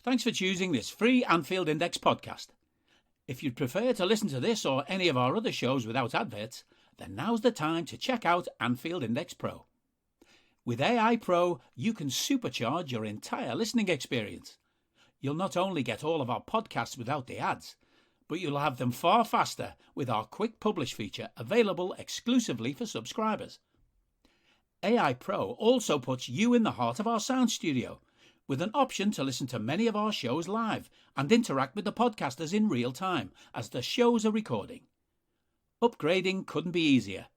Thanks for choosing this free Anfield Index podcast. If you'd prefer to listen to this or any of our other shows without adverts, then now's the time to check out Anfield Index Pro. With AI Pro, you can supercharge your entire listening experience. You'll not only get all of our podcasts without the ads, but you'll have them far faster with our quick publish feature available exclusively for subscribers. AI Pro also puts you in the heart of our sound studio, with an option to listen to many of our shows live and interact with the podcasters in real time as the shows are recording. Upgrading couldn't be easier.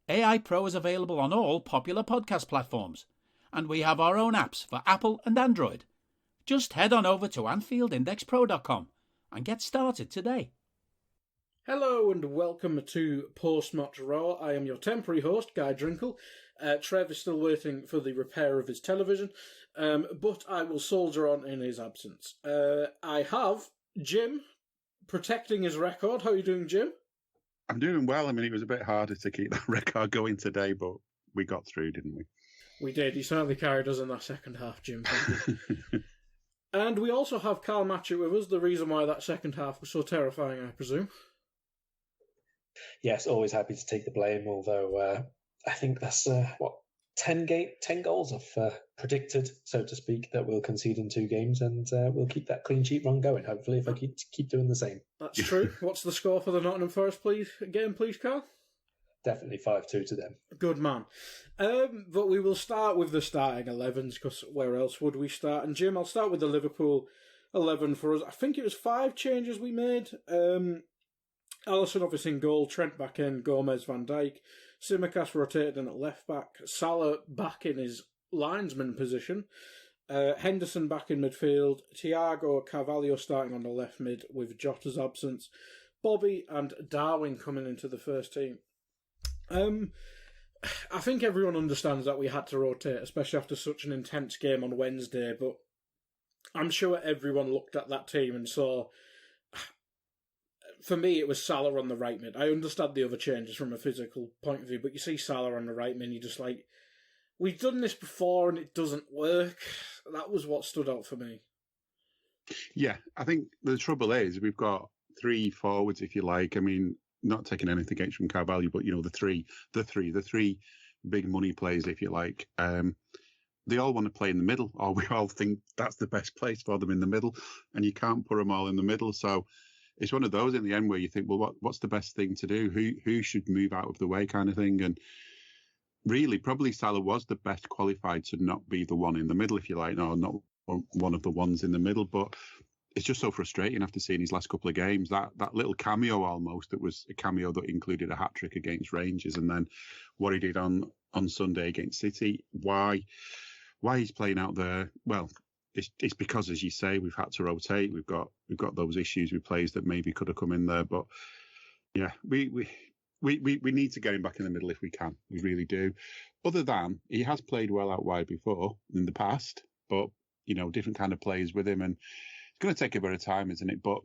AI Pro is available on all popular podcast platforms, and we have our own apps for Apple and Android. Just head on over to AnfieldIndexPro.com and get started today. Hello and welcome to Post-Match Raw. I am your temporary host, Guy Drinkle. Trev is still waiting for the repair of his television, but I will soldier on in his absence. I have Jim protecting his record. How are you doing, Jim? I'm doing well. I mean, it was a bit harder to keep that record going today, but we got through, didn't we? We did. He certainly carried us in that second half, Jim. Thank you. And we also have Karl Matchett with us, the reason why that second half was so terrifying, I presume. Yes, always happy to take the blame, although I think that's, 10 goals I've predicted, so to speak, that we'll concede in 2 games, and we'll keep that clean sheet run going, hopefully, if I keep doing the same. That's true. What's the score for the Nottingham Forest game, please, Karl? Definitely 5-2 to them. Good man. But we will start with the starting 11s, because where else would we start? And Jim, I'll start with the Liverpool 11 for us. I think it was 5 changes we made. Alisson obviously in goal, Trent back in, Gomez, Van Dijk, Tsimikas rotated in at left back, Salah back in his linesman position, Henderson back in midfield, Thiago Carvalho starting on the left mid with Jota's absence, Bobby and Darwin coming into the first team. I think everyone understands that we had to rotate, especially after such an intense game on Wednesday, but I'm sure everyone looked at that team and saw, for me, it was Salah on the right mid. I understand the other changes from a physical point of view, but you see Salah on the right mid, you're just like, we've done this before and it doesn't work. That was what stood out for me. Yeah, I think the trouble is we've got 3 forwards, if you like. I mean, not taking anything against from Carvalho, but, you know, the three big money players, if you like. They all want to play in the middle, or we all think that's the best place for them in the middle, and you can't put them all in the middle. So it's one of those in the end where you think, well, what's the best thing to do? Who should move out of the way, kind of thing? And really, probably Salah was the best qualified to not be the one in the middle, if you like, no, not one of the ones in the middle. But it's just so frustrating after seeing his last couple of games. That little cameo almost, that was a cameo that included a hat-trick against Rangers, and then what he did on Sunday against City. Why he's playing out there? Well, it's because, as you say, we've had to rotate. We've got those issues with players that maybe could have come in there. But yeah, we need to get him back in the middle if we can. We really do. Other than he has played well out wide before in the past, but you know, different kind of players with him, and it's going to take a bit of time, isn't it? But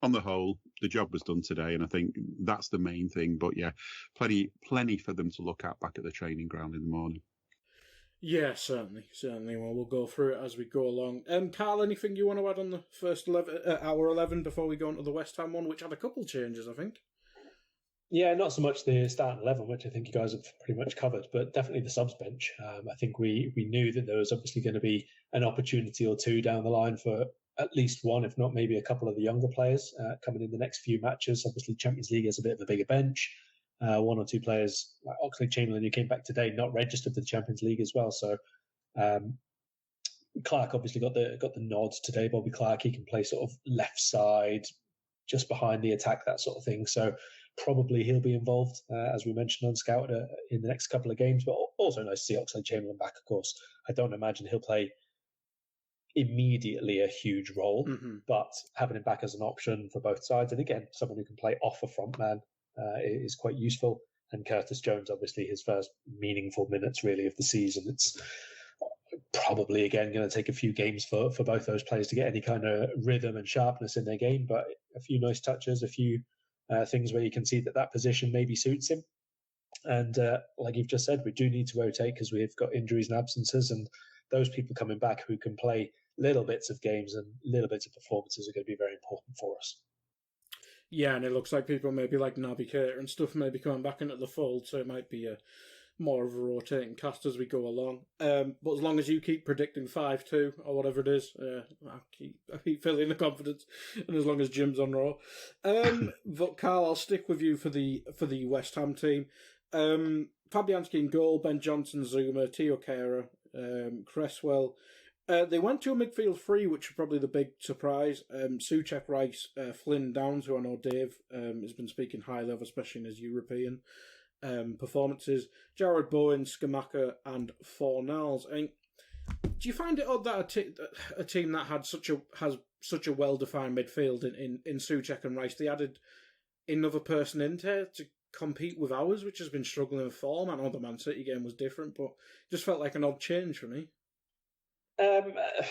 on the whole, the job was done today, and I think that's the main thing. But yeah, plenty for them to look at back at the training ground in the morning. Yeah, certainly. Well, we'll go through it as we go along. Karl, anything you want to add on the first 11, hour 11 before we go into the West Ham one, which had a couple changes, I think? Yeah, not so much the starting 11, which I think you guys have pretty much covered, but definitely the subs bench. I think we knew that there was obviously going to be an opportunity or two down the line for at least one, if not maybe a couple of the younger players coming in the next few matches. Obviously, Champions League has a bit of a bigger bench. 1 or 2 players, like Oxlade-Chamberlain, who came back today, not registered for the Champions League as well. So Clark obviously got the nods today. Bobby Clark, he can play sort of left side, just behind the attack, that sort of thing. So probably he'll be involved, as we mentioned on Scout, in the next couple of games. But also nice to see Oxlade-Chamberlain back, of course. I don't imagine he'll play immediately a huge role, but having him back as an option for both sides, and again, someone who can play off a front man, is quite useful. And Curtis Jones, obviously his first meaningful minutes really of the season. It's probably again going to take a few games for both those players to get any kind of rhythm and sharpness in their game, but a few nice touches, a few things where you can see that position maybe suits him. And like you've just said, we do need to rotate because we've got injuries and absences, and those people coming back who can play little bits of games and little bits of performances are going to be very important for us. Yeah, and it looks like people maybe like Navigator and stuff may be coming back into the fold, so it might be more of a rotating cast as we go along. But as long as you keep predicting 5-2 or whatever it is, I keep feeling the confidence, and as long as Jim's on Raw. But Karl, I'll stick with you for the West Ham team. Fabianski in goal, Ben Johnson, Zuma, Teo Kehrer, Cresswell. They went to a midfield three, which was probably the big surprise. Souček, Rice, Flynn, Downs, who I know Dave has been speaking highly of, especially in his European performances. Jared Bowen, Skamaka, and Fornals. I mean, do you find it odd that a team that has such a well-defined midfield in Souček and Rice, they added another person in there to compete with ours, which has been struggling with form? I know the Man City game was different, but it just felt like an odd change for me.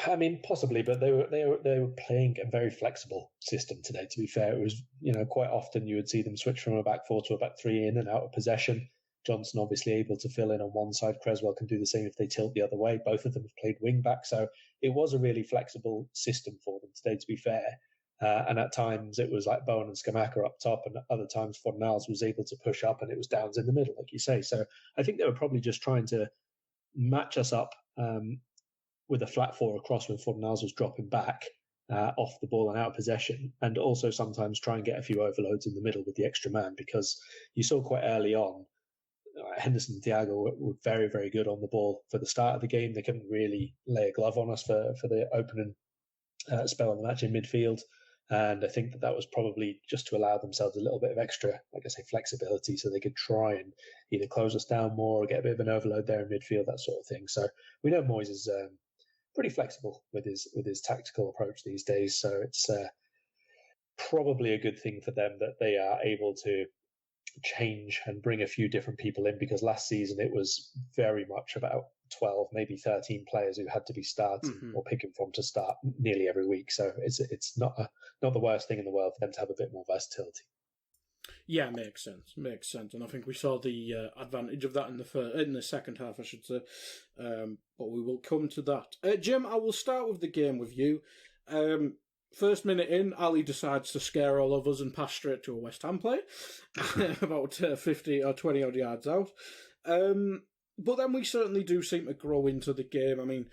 I mean, possibly, but they were playing a very flexible system today. To be fair, it was, quite often you would see them switch from a back four to a back three in and out of possession. Johnson obviously able to fill in on one side. Cresswell can do the same if they tilt the other way. Both of them have played wing back, so it was a really flexible system for them today. To be fair, and at times it was like Bowen and Skamaka up top, and at other times Fornals was able to push up, and it was Downs in the middle, like you say. So I think they were probably just trying to match us up. With a flat four across when Fornals was dropping back off the ball and out of possession, and also sometimes try and get a few overloads in the middle with the extra man, because you saw quite early on Henderson and Thiago were very, very good on the ball for the start of the game. They couldn't really lay a glove on us for the opening spell of the match in midfield, and I think that was probably just to allow themselves a little bit of extra, like I say, flexibility, so they could try and either close us down more or get a bit of an overload there in midfield, that sort of thing. So we know Moyes is pretty flexible with his tactical approach these days, so it's probably a good thing for them that they are able to change and bring a few different people in, because last season it was very much about 12, maybe 13 players who had to be starting or picking from to start nearly every week. So it's not the worst thing in the world for them to have a bit more versatility. Yeah, makes sense, and I think we saw the advantage of that in the second half, I should say. But we will come to that. Jim, I will start with the game with you. First minute in, Ali decides to scare all of us and pass straight to a West Ham play, about 50 or 20 odd yards out. But then we certainly do seem to grow into the game. I mean,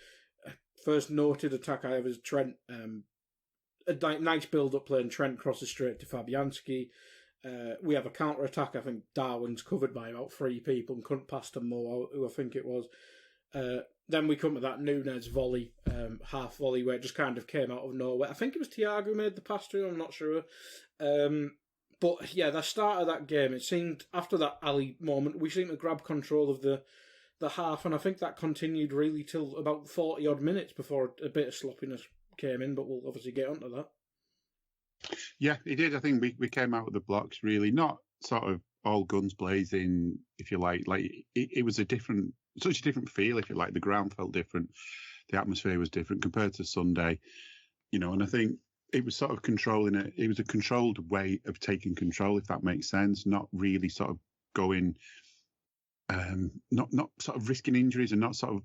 first noted attack I have is Trent. A nice build-up play, and Trent crosses straight to Fabianski. We have a counter-attack. I think Darwin's covered by about 3 people and couldn't pass to Mo, who I think it was. Then we come to that Núñez volley, half volley, where it just kind of came out of nowhere. I think it was Thiago who made the pass to him, I'm not sure. But yeah, the start of that game, it seemed, after that Ali moment, we seemed to grab control of the half, and I think that continued really till about 40-odd minutes before a bit of sloppiness came in, but we'll obviously get onto that. Yeah, it did. I think we came out of the blocks really not sort of all guns blazing, if you like. Like it was such a different feel, if you like. The ground felt different, the atmosphere was different compared to Sunday, and I think it was sort of controlling it. It was a controlled way of taking control, if that makes sense. Not really sort of going, not sort of risking injuries, and not sort of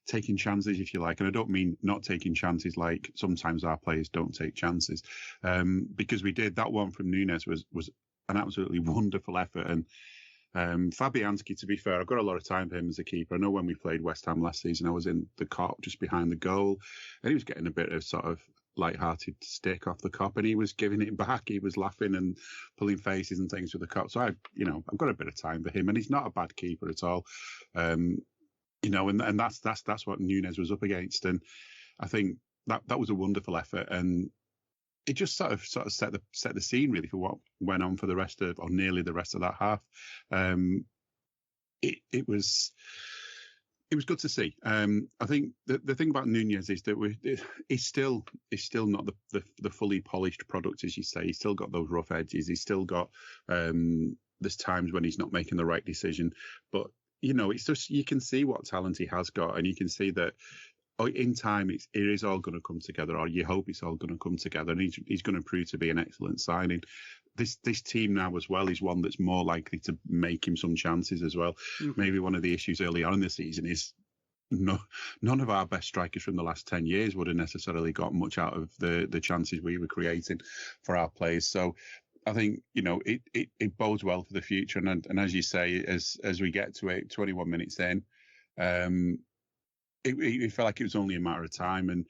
taking chances, if you like. And I don't mean not taking chances like sometimes our players don't take chances, because we did. That one from Núñez was an absolutely wonderful effort. And Fabianski, to be fair, I've got a lot of time for him as a keeper. I know when we played West Ham last season, I was in the cop just behind the goal, and he was getting a bit of sort of light-hearted stick off the cop, and he was giving it back. He was laughing and pulling faces and things with the cop. So I've got a bit of time for him, and he's not a bad keeper at all. And that's what Núñez was up against, and I think that was a wonderful effort, and it just sort of set the scene really for what went on for the rest of, or nearly the rest of that half. It was good to see. I think the thing about Núñez is that he's still not the fully polished product, as you say. He's still got those rough edges. He's still got there's times when he's not making the right decision, but it's just, you can see what talent he has got, and you can see that in time it is all going to come together, or you hope it's all going to come together, and he's going to prove to be an excellent signing. This team now as well is one that's more likely to make him some chances as well. Mm-hmm. Maybe one of the issues early on in the season is none of our best strikers from the last 10 years would have necessarily got much out of the chances we were creating for our players. So I think, it bodes well for the future. And as you say, as we get to it, 21 minutes in, it felt like it was only a matter of time. And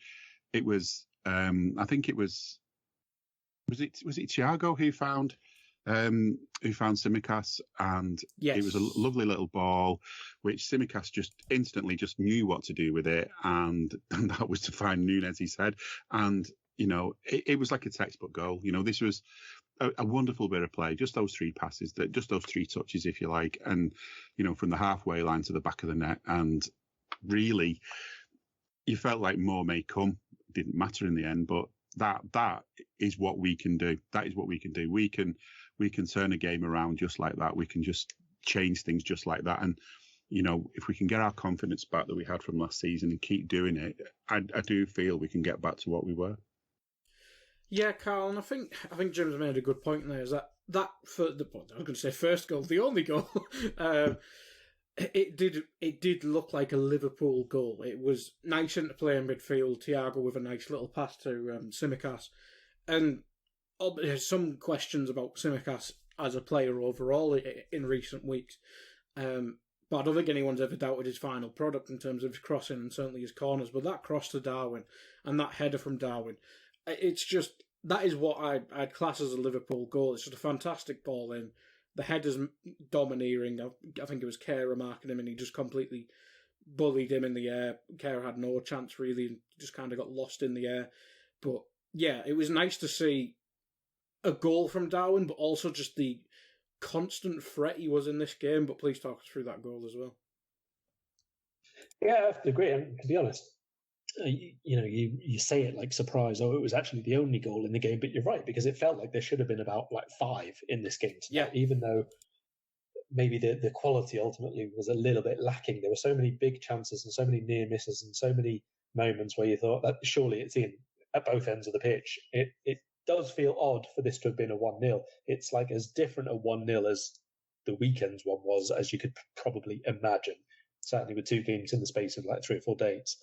it was, I think it was it Thiago who found Tsimikas, and yes. It was a lovely little ball, which Tsimikas just instantly just knew what to do with it, and that was to find Nunez's head. And it was like a textbook goal. This was a wonderful bit of play. Just those three passes, just those three touches, if you like, and from the halfway line to the back of the net, and really, you felt like more may come. It didn't matter in the end, but that is what we can do. That is what we can do. We can turn a game around just like that. We can just change things just like that. And if we can get our confidence back that we had from last season and keep doing it, I do feel we can get back to what we were. Yeah, Carl, and I think Jim's made a good point there. Is that for I was going to say first goal, the only goal. It did look like a Liverpool goal. It was nice into play in midfield. Thiago with a nice little pass to Tsimikas, and there's some questions about Tsimikas as a player overall in recent weeks. But I don't think anyone's ever doubted his final product in terms of his crossing and certainly his corners. But that cross to Darwin and that header from Darwin, it's just, that is what I'd class as a Liverpool goal. It's just a fantastic ball in. The header's domineering. I think it was Kehrer marking him, and he just completely bullied him in the air. Kehrer had no chance really, and just kind of got lost in the air. But yeah, it was nice to see a goal from Darwin, but also just the constant threat he was in this game. But please talk us through that goal as well. Yeah, I have to agree. And to be honest, you say it like surprise. Oh, it was actually the only goal in the game, but you're right, because it felt like there should have been about 5 in this game tonight, even though maybe the quality ultimately was a little bit lacking. There were so many big chances and so many near misses and so many moments where you thought that surely it's in at both ends of the pitch. It does feel odd for this to have been a 1-0. It's like as different a 1-0 as the weekend's one was, as you could probably imagine, certainly with 2 games in the space of 3 or 4 days.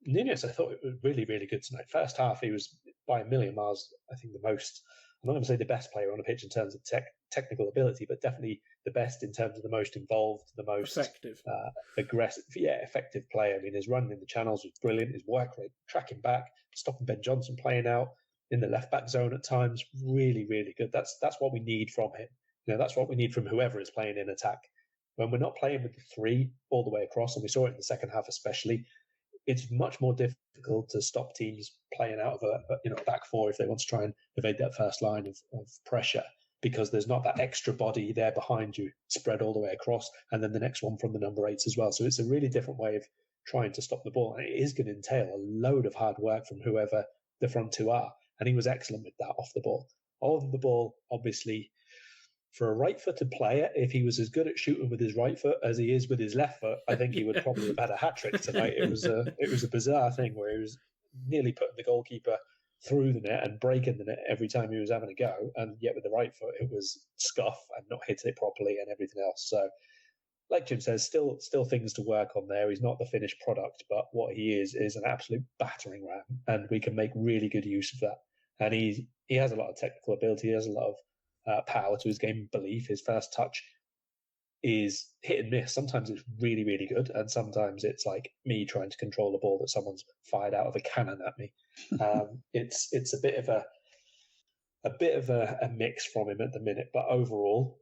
Nunez, I thought it was really, really good tonight. First half, he was by a million miles, I think, the most, I'm not going to say the best player on the pitch in terms of technical ability, but definitely the best in terms of the most involved, the most effective, aggressive, effective player. I mean, his run in the channels was brilliant. His work rate, tracking back, stopping Ben Johnson playing out in the left back zone at times, really, really good. That's what we need from him. That's what we need from whoever is playing in attack. When we're not playing with the 3 all the way across, and we saw it in the second half especially, it's much more difficult to stop teams playing out of a back 4 if they want to try and evade that first line of pressure, because there's not that extra body there behind you spread all the way across, and then the next one from the number 8s as well. So it's a really different way of trying to stop the ball, and it is going to entail a load of hard work from whoever the front 2 are, and he was excellent with that off the ball. On the ball, obviously, for a right-footed player, if he was as good at shooting with his right foot as he is with his left foot, I think he would probably have had a hat-trick tonight. It was a bizarre thing where he was nearly putting the goalkeeper through the net and breaking the net every time he was having a go, and yet with the right foot it was scuff and not hit it properly and everything else. So, like Jim says, still things to work on there. He's not the finished product, but what he is an absolute battering ram, and we can make really good use of that. And he has a lot of technical ability. He has a lot of power to his game belief. His first touch is hit and miss. Sometimes it's really, really good, and sometimes it's like me trying to control a ball that someone's fired out of a cannon at me. It's a bit of a mix from him at the minute, but overall,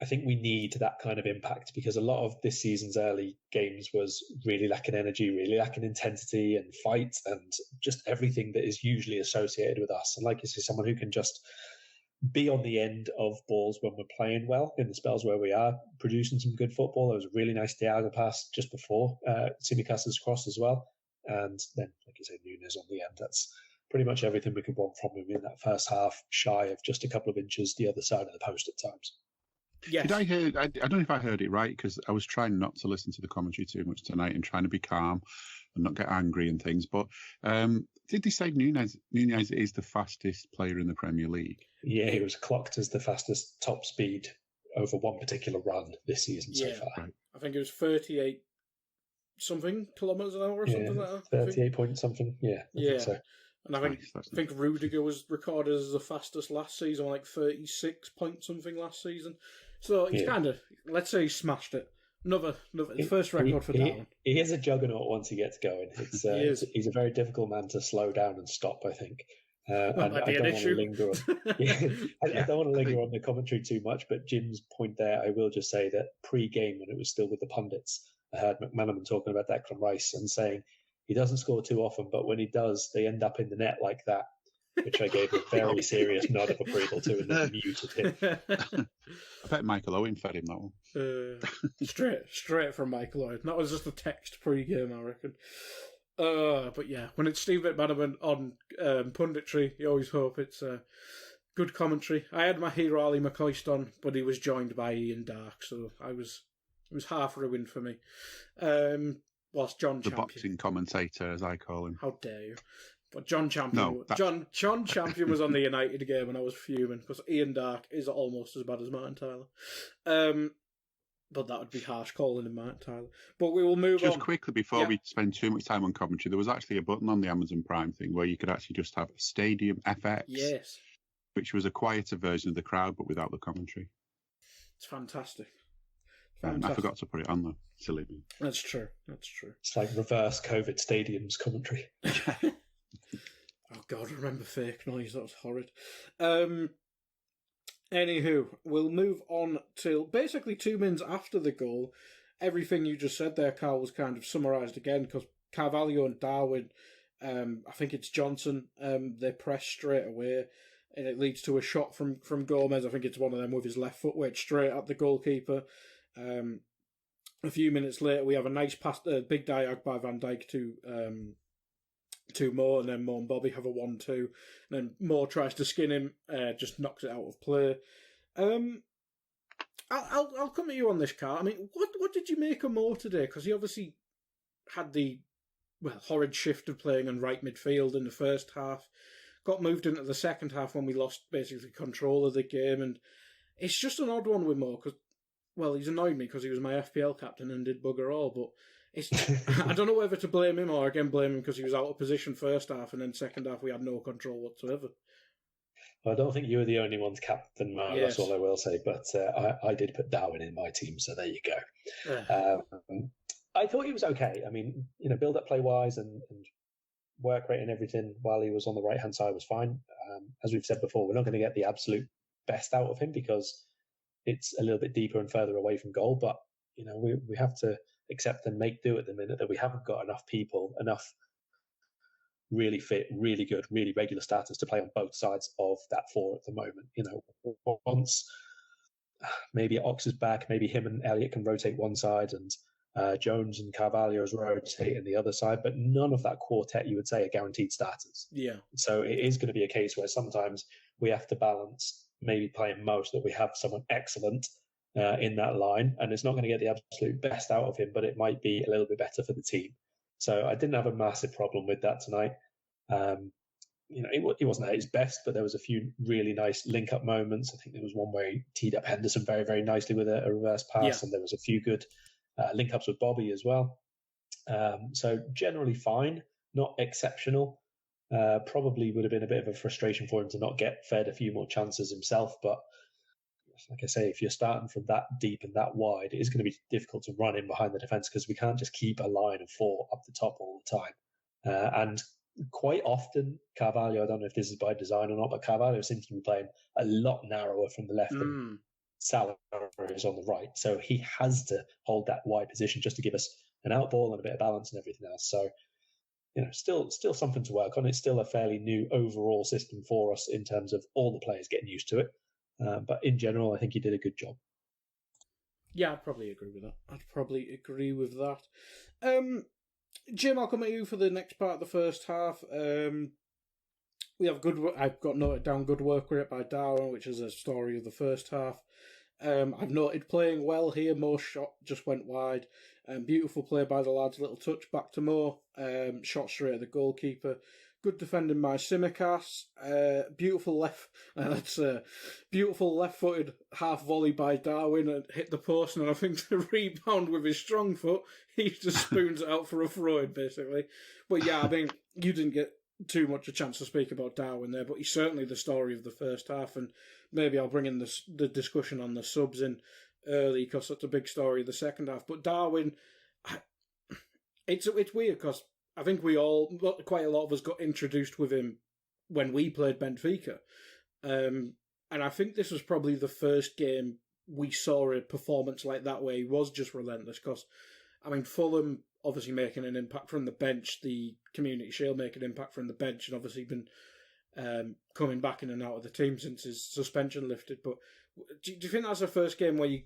I think we need that kind of impact, because a lot of this season's early games was really lacking energy, really lacking intensity and fight, and just everything that is usually associated with us. And like you say, someone who can just be on the end of balls when we're playing well, in the spells where we are producing some good football. There was a really nice Thiago pass just before Tsimikas' cross as well. And then, like you said, Nunez on the end. That's pretty much everything we could want from him in that first half, shy of just a couple of inches the other side of the post at times. Yes. Did I hear? I don't know if I heard it right, because I was trying not to listen to the commentary too much tonight and trying to be calm and not get angry and things. But did they say Nunez is the fastest player in the Premier League? Yeah, he was clocked as the fastest top speed over one particular run this season so far. Right. I think it was 38 something kilometres an hour or something like that. 38 point something. Yeah, I think so. And I think Rudiger was recorded as the fastest last season, like 36 point something last season. So he's kind of, let's say, he smashed it. Another first record for Darwin. He is a juggernaut once he gets going. He's a very difficult man to slow down and stop, I think. And I don't want to linger on. I don't want to linger on the commentary too much, but Jim's point there, I will just say that pre-game, when it was still with the pundits, I heard McManaman talking about Declan Rice and saying he doesn't score too often, but when he does, they end up in the net like that, which I gave a very serious nod of approval to and then muted him. I bet Michael Owen fed him that one. Straight from Michael Owen. That was just a text pre-game, I reckon. But yeah, when it's Steve McManaman on punditry, you always hope it's good commentary. I had my hero Ali McCoist on, but he was joined by Ian Dark, so it was half ruined for me. Whilst John Champion, the boxing commentator, as I call him. How dare you? But John Champion, John Champion was on the United game, and I was fuming because Ian Dark is almost as bad as Martin Tyler. But that would be harsh calling him Martin Tyler. But we will move on. Just quickly, before we spend too much time on commentary, there was actually a button on the Amazon Prime thing where you could actually just have Stadium FX. Yes. Which was a quieter version of the crowd, but without the commentary. It's fantastic. I forgot to put it on though. Silly me. That's true. It's like reverse COVID stadiums commentary. Oh God, remember fake noise? That was horrid. Anywho, we'll move on till basically 2 minutes after the goal. Everything you just said there, Carl, was kind of summarised again because Carvalho and Darwin, I think it's Johnson, they press straight away and it leads to a shot from Gomez. I think it's one of them with his left foot wedged straight at the goalkeeper. A few minutes later, we have a nice pass, big diag by Van Dijk to Moore, and then Moore and Bobby have a 1-2. And then Moore tries to skin him, just knocks it out of play. I'll come at you on this, Carl. I mean, what did you make of Moore today? Because he obviously had the horrid shift of playing on right midfield in the first half. Got moved into the second half when we lost basically control of the game, and it's just an odd one with Moore because, he's annoyed me because he was my FPL captain and did bugger all, but I don't know whether to blame him or again blame him because he was out of position first half and then second half we had no control whatsoever. Well, I don't think you were the only one to captain Moore, yes. That's all I will say, but I did put Darwin in my team, so there you go. I thought he was okay. I mean, build-up play-wise and work rate and everything while he was on the right-hand side was fine. As we've said before, we're not going to get the absolute best out of him because it's a little bit deeper and further away from goal, but we have to accept and make do at the minute that we haven't got enough really fit, really good, really regular starters to play on both sides of that four at the moment. Once maybe Ox is back, maybe him and Elliott can rotate one side and Jones and Carvalho is rotating the other side, but none of that quartet you would say are guaranteed starters. Yeah. So it is going to be a case where sometimes we have to balance maybe playing most that we have someone excellent in that line, and it's not going to get the absolute best out of him, but it might be a little bit better for the team. So I didn't have a massive problem with that tonight. He wasn't at his best, but there was a few really nice link-up moments. I think there was one where he teed up Henderson very, very nicely with a reverse pass, and there was a few good link-ups with Bobby as well. So generally fine, not exceptional. Probably would have been a bit of a frustration for him to not get fed a few more chances himself, but like I say, if you're starting from that deep and that wide, it is going to be difficult to run in behind the defence because we can't just keep a line of four up the top all the time. And quite often, Carvalho, I don't know if this is by design or not, but Carvalho seems to be playing a lot narrower from the left than Salah is on the right. So he has to hold that wide position just to give us an outball and a bit of balance and everything else. So, still something to work on. It's still a fairly new overall system for us in terms of all the players getting used to it. But in general, I think he did a good job. Yeah, I'd probably agree with that. Jim, I'll come at you for the next part of the first half. We have I've got noted down good work rate by Darwin, which is a story of the first half. I've noted playing well here. Moore's shot just went wide. Beautiful play by the lads. Little touch back to Moore. Shot straight at the goalkeeper. good defending by Simicas. Beautiful left-footed half volley by Darwin and hit the post, and I think the rebound with his strong foot, he just spoons it out for a throw-in, basically. But yeah, I mean, you didn't get too much a chance to speak about Darwin there, but he's certainly the story of the first half, and maybe I'll bring in the discussion on the subs in early because that's a big story of the second half. But Darwin, it's weird because I think quite a lot of us got introduced with him when we played Benfica. And I think this was probably the first game we saw a performance like that where he was just relentless. Because, I mean, Fulham obviously making an impact from the bench, the Community Shield making an impact from the bench, and obviously been coming back in and out of the team since his suspension lifted. But do you think that's the first game where you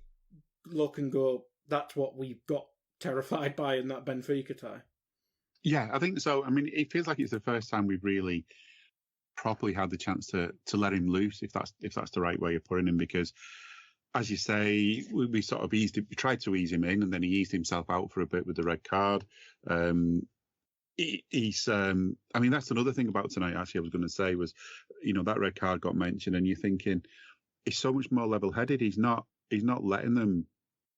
look and go, that's what we got terrified by in that Benfica tie? Yeah, I think so. I mean, it feels like it's the first time we've really properly had the chance to let him loose, if that's the right way of putting him, because as you say, we sort of we tried to ease him in, and then he eased himself out for a bit with the red card. I mean, that's another thing about tonight, actually, I was going to say was, that red card got mentioned, and you're thinking, he's so much more level-headed. He's not letting them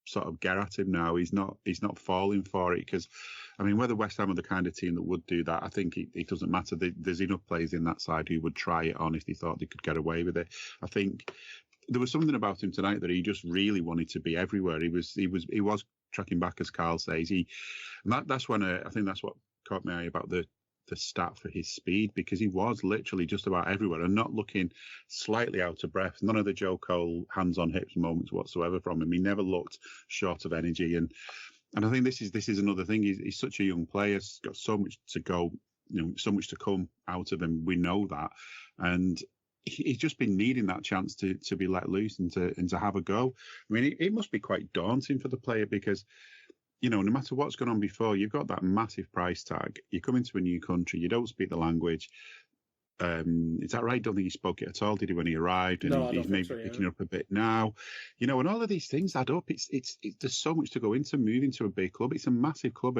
sort of get at him now. He's not falling for it, because, I mean, whether West Ham are the kind of team that would do that, I think it doesn't matter. There's enough players in that side who would try it on if they thought they could get away with it. I think there was something about him tonight that he just really wanted to be everywhere. He was tracking back, as Karl says. That's when I think that's what caught my eye about the stat for his speed, because he was literally just about everywhere and not looking slightly out of breath. None of the Joe Cole hands on hips moments whatsoever from him. He never looked short of energy, and I think this is another thing. He's such a young player. He's got so much to go, so much to come out of him. We know that, and he's just been needing that chance to be let loose and to have a go. I mean, it must be quite daunting for the player, because no matter what's gone on before, you've got that massive price tag. You come into a new country, you don't speak the language. Is that right? Don't think he spoke it at all, did he, when he arrived? And he's maybe picking up a bit now. And all of these things add up. It's there's so much to go into moving to a big club. It's a massive club,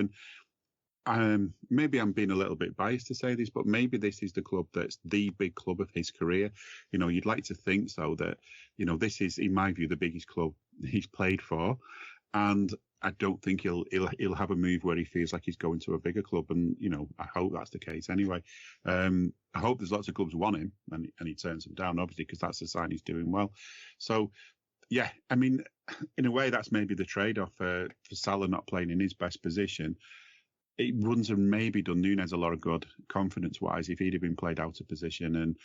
and maybe I'm being a little bit biased to say this, but maybe this is the club that's the big club of his career. You'd like to think so, that this is, in my view, the biggest club he's played for, and I don't think he'll have a move where he feels like he's going to a bigger club, and I hope that's the case anyway. I hope there's lots of clubs want him, and he turns them down, obviously, because that's a sign he's doing well. So, yeah, I mean, in a way, that's maybe the trade-off for Salah not playing in his best position. It wouldn't have maybe done Núñez a lot of good confidence-wise if he'd have been played out of position and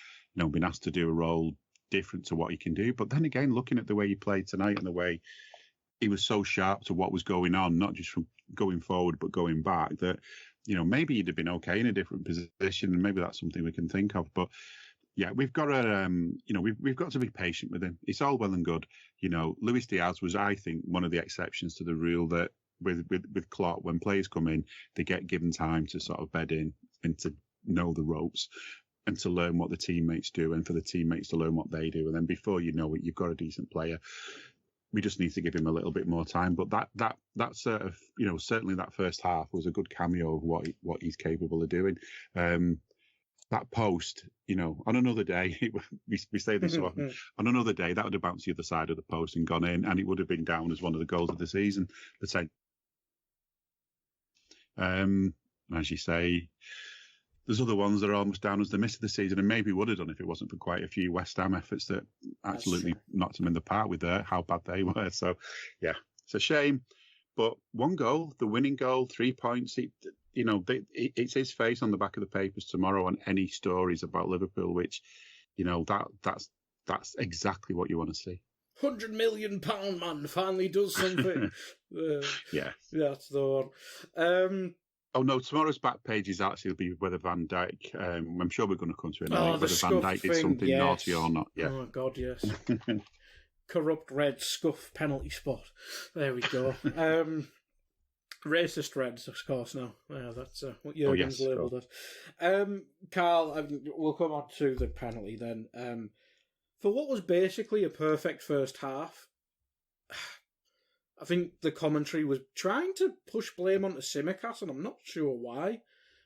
been asked to do a role different to what he can do. But then again, looking at the way he played tonight and the way he was so sharp to what was going on, not just from going forward but going back, that maybe he'd have been okay in a different position, and maybe that's something we can think of. But yeah, we've got to we've got to be patient with him. It's all well and good. Luis Diaz was, I think, one of the exceptions to the rule that with Klopp, when players come in, they get given time to sort of bed in and to know the ropes and to learn what the teammates do, and for the teammates to learn what they do, and then before you know it, you've got a decent player. We just need to give him a little bit more time. But that sort of, certainly that first half was a good cameo of what he's capable of doing. That post, on another day, we say this so often, on another day, that would have bounced the other side of the post and gone in, and it would have been down as one of the goals of the season. As you say, there's other ones that are almost down as the miss of the season, and maybe would have done if it wasn't for quite a few West Ham efforts that absolutely knocked them in the park with how bad they were. So, yeah, it's a shame. But one goal, the winning goal, 3 points, it's his face on the back of the papers tomorrow on any stories about Liverpool, which, that's exactly what you want to see. £100 million man finally does something. Yeah. That's the one. Oh no! Tomorrow's back page is actually be whether Van Dijk. I'm sure we're going to come to it. Whether Van Dijk did something naughty or not. Yeah. Oh God, yes. Corrupt red scuff penalty spot. There we go. Racist Reds, of course. Now, that's what Jurgen's labelled as. Karl, we'll come on to the penalty then. For what was basically a perfect first half, I think the commentary was trying to push blame onto Simicas, and I'm not sure why.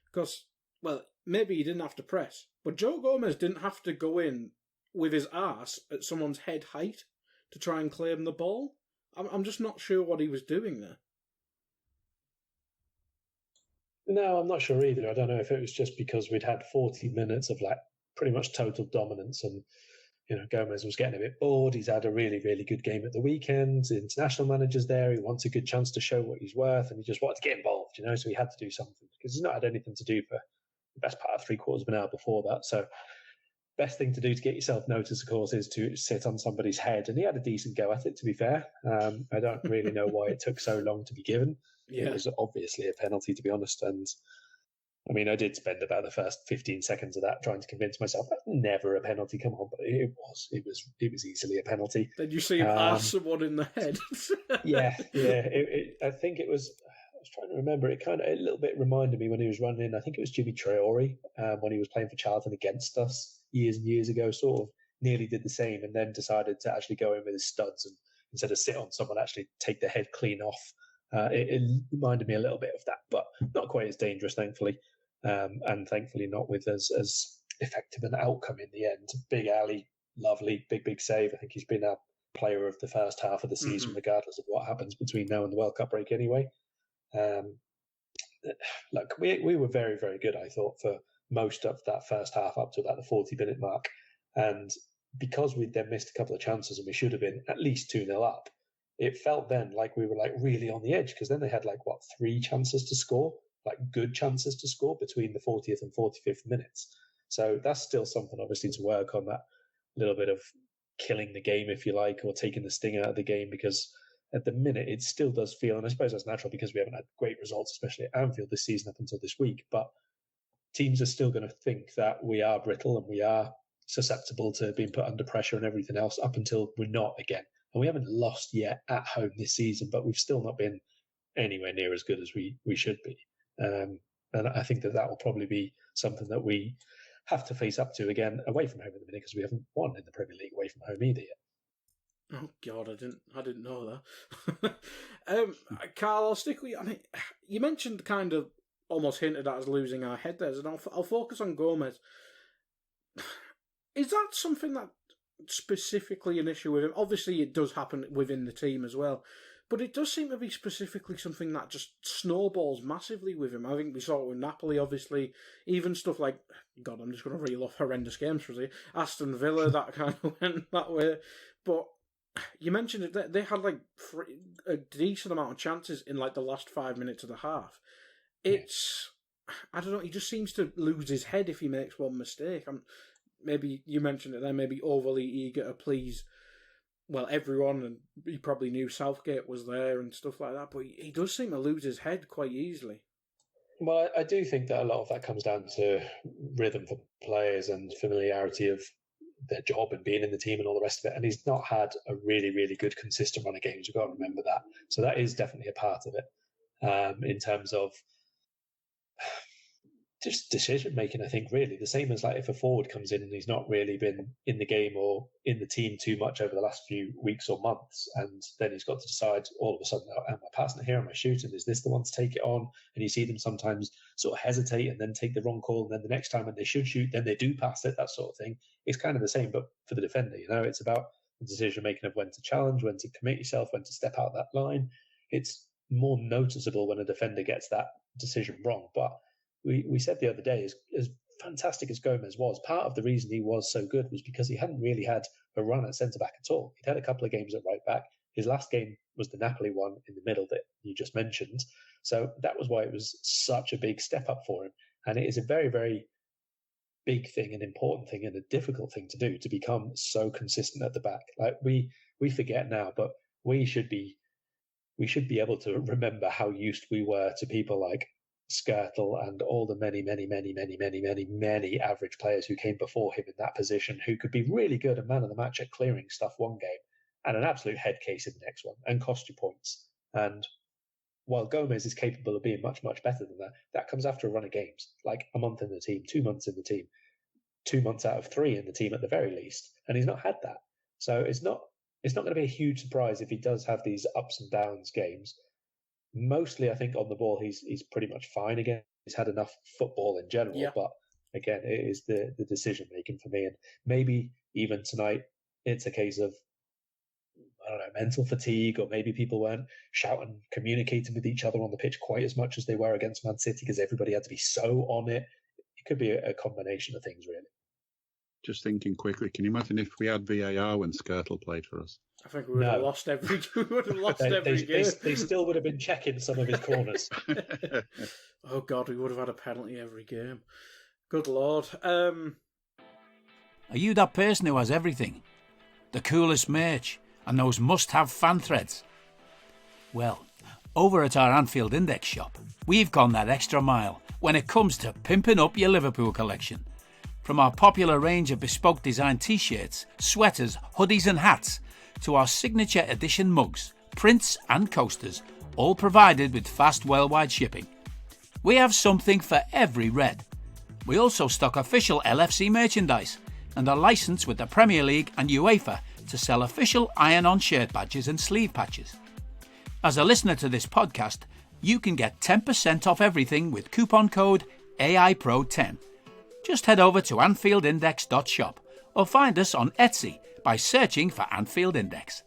Because, well, maybe he didn't have to press, but Joe Gomez didn't have to go in with his arse at someone's head height to try and claim the ball. I'm just not sure what he was doing there. No, I'm not sure either. I don't know if it was just because we'd had 40 minutes of like pretty much total dominance, and Gomez was getting a bit bored. He's had a really, really good game at the weekend. The international manager's there. He wants a good chance to show what he's worth, and he just wanted to get involved, so he had to do something because he's not had anything to do for the best part of 3/4 of an hour before that. So best thing to do to get yourself noticed, of course, is to sit on somebody's head. And he had a decent go at it, to be fair. I don't really know why it took so long to be given. Yeah. It was obviously a penalty, to be honest. And I mean, I did spend about the first 15 seconds of that trying to convince myself that's never a penalty. Come on, but it was easily a penalty. Did you see him arse someone in the head? yeah. I think it was. I was trying to remember. It a little bit reminded me when he was running in. I think it was Jimmy Traore when he was playing for Charlton against us years and years ago. Sort of nearly did the same, and then decided to actually go in with his studs and instead of sit on someone, actually take their head clean off. It reminded me a little bit of that, but not quite as dangerous, thankfully, and thankfully not with as effective an outcome in the end. Big Ali, lovely, big save. I think he's been our player of the first half of the season, regardless of what happens between now and the World Cup break anyway. Look, we were very, very good, I thought, for most of that first half up to about the 40-minute mark. And because we'd then missed a couple of chances and we should have been at least 2-0 up, it felt then like we were like really on the edge, because then they had 3 chances to score, good chances to score between the 40th and 45th minutes. So that's still something obviously to work on, that little bit of killing the game, if you like, or taking the sting out of the game, because at the minute it still does feel, and I suppose that's natural because we haven't had great results, especially at Anfield this season up until this week, but teams are still going to think that we are brittle and we are susceptible to being put under pressure and everything else up until we're not again. And we haven't lost yet at home this season, but we've still not been anywhere near as good as we should be. And I think that will probably be something that we have to face up to again away from home at the minute, because we haven't won in the Premier League away from home either yet. Oh God, I didn't know that. Karl, I'll stick with you. I mean, you mentioned kind of almost hinted at us losing our head there, and I'll focus on Gomez. Is that something that specifically an issue with him? Obviously, it does happen within the team as well, but it does seem to be specifically something that just snowballs massively with him. I think we saw it with Napoli, obviously. Even stuff like, God, I'm just going to reel off horrendous games for you. Aston Villa, that kind of went that way. But you mentioned it, they had a decent amount of chances in the last 5 minutes of the half. It's, I don't know, he just seems to lose his head if he makes one mistake. Maybe you mentioned it there, maybe overly eager to please, everyone, and he probably knew Southgate was there and stuff like that, but he does seem to lose his head quite easily. Well, I do think that a lot of that comes down to rhythm for players and familiarity of their job and being in the team and all the rest of it. And he's not had a really, really good, consistent run of games. You've got to remember that. So that is definitely a part of it in terms of just decision making. I think really the same as if a forward comes in and he's not really been in the game or in the team too much over the last few weeks or months, and then he's got to decide all of a sudden, am I passing it here? Am I shooting? Is this the one to take it on? And you see them sometimes sort of hesitate and then take the wrong call, and then the next time when they should shoot, then they do pass it. That sort of thing. It's kind of the same, but for the defender. It's about the decision making of when to challenge, when to commit yourself, when to step out that line. It's more noticeable when a defender gets that decision wrong, but we said the other day, as fantastic as Gomez was, part of the reason he was so good was because he hadn't really had a run at centre-back at all. He'd had a couple of games at right-back. His last game was the Napoli one in the middle that you just mentioned. So that was why it was such a big step up for him. And it is a very, very big thing, an important thing, and a difficult thing to do, to become so consistent at the back. We forget now, but we should be able to remember how used we were to people like Skirtle and all the many average players who came before him in that position, who could be really good and man of the match at clearing stuff one game and an absolute head case in the next one and cost you points. And while Gomez is capable of being much, much better than that, that comes after a run of games, like a month in the team, 2 months in the team, 2 months out of 3 in the team at the very least. And he's not had that. So it's not going to be a huge surprise if he does have these ups and downs games. Mostly, I think on the ball, he's pretty much fine again. He's had enough football in general, but again, it is the decision making for me. And maybe even tonight, it's a case of, I don't know, mental fatigue, or maybe people weren't shouting, communicating with each other on the pitch quite as much as they were against Man City because everybody had to be so on it. It could be a combination of things, really. Just thinking quickly, can you imagine if we had VAR when Skirtle played for us? I think we would have lost every. We would have lost every game. They still would have been checking some of his corners. Oh God, we would have had a penalty every game. Good Lord. Are you that person who has everything? The coolest merch and those must-have fan threads? Well, over at our Anfield Index shop, we've gone that extra mile when it comes to pimping up your Liverpool collection. From our popular range of bespoke design t-shirts, sweaters, hoodies and hats, to our signature edition mugs, prints and coasters, all provided with fast worldwide shipping. We have something for every red. We also stock official LFC merchandise and are licensed with the Premier League and UEFA to sell official iron-on shirt badges and sleeve patches. As a listener to this podcast, you can get 10% off everything with coupon code AIPRO10. Just head over to AnfieldIndex.shop or find us on Etsy by searching for Anfield Index.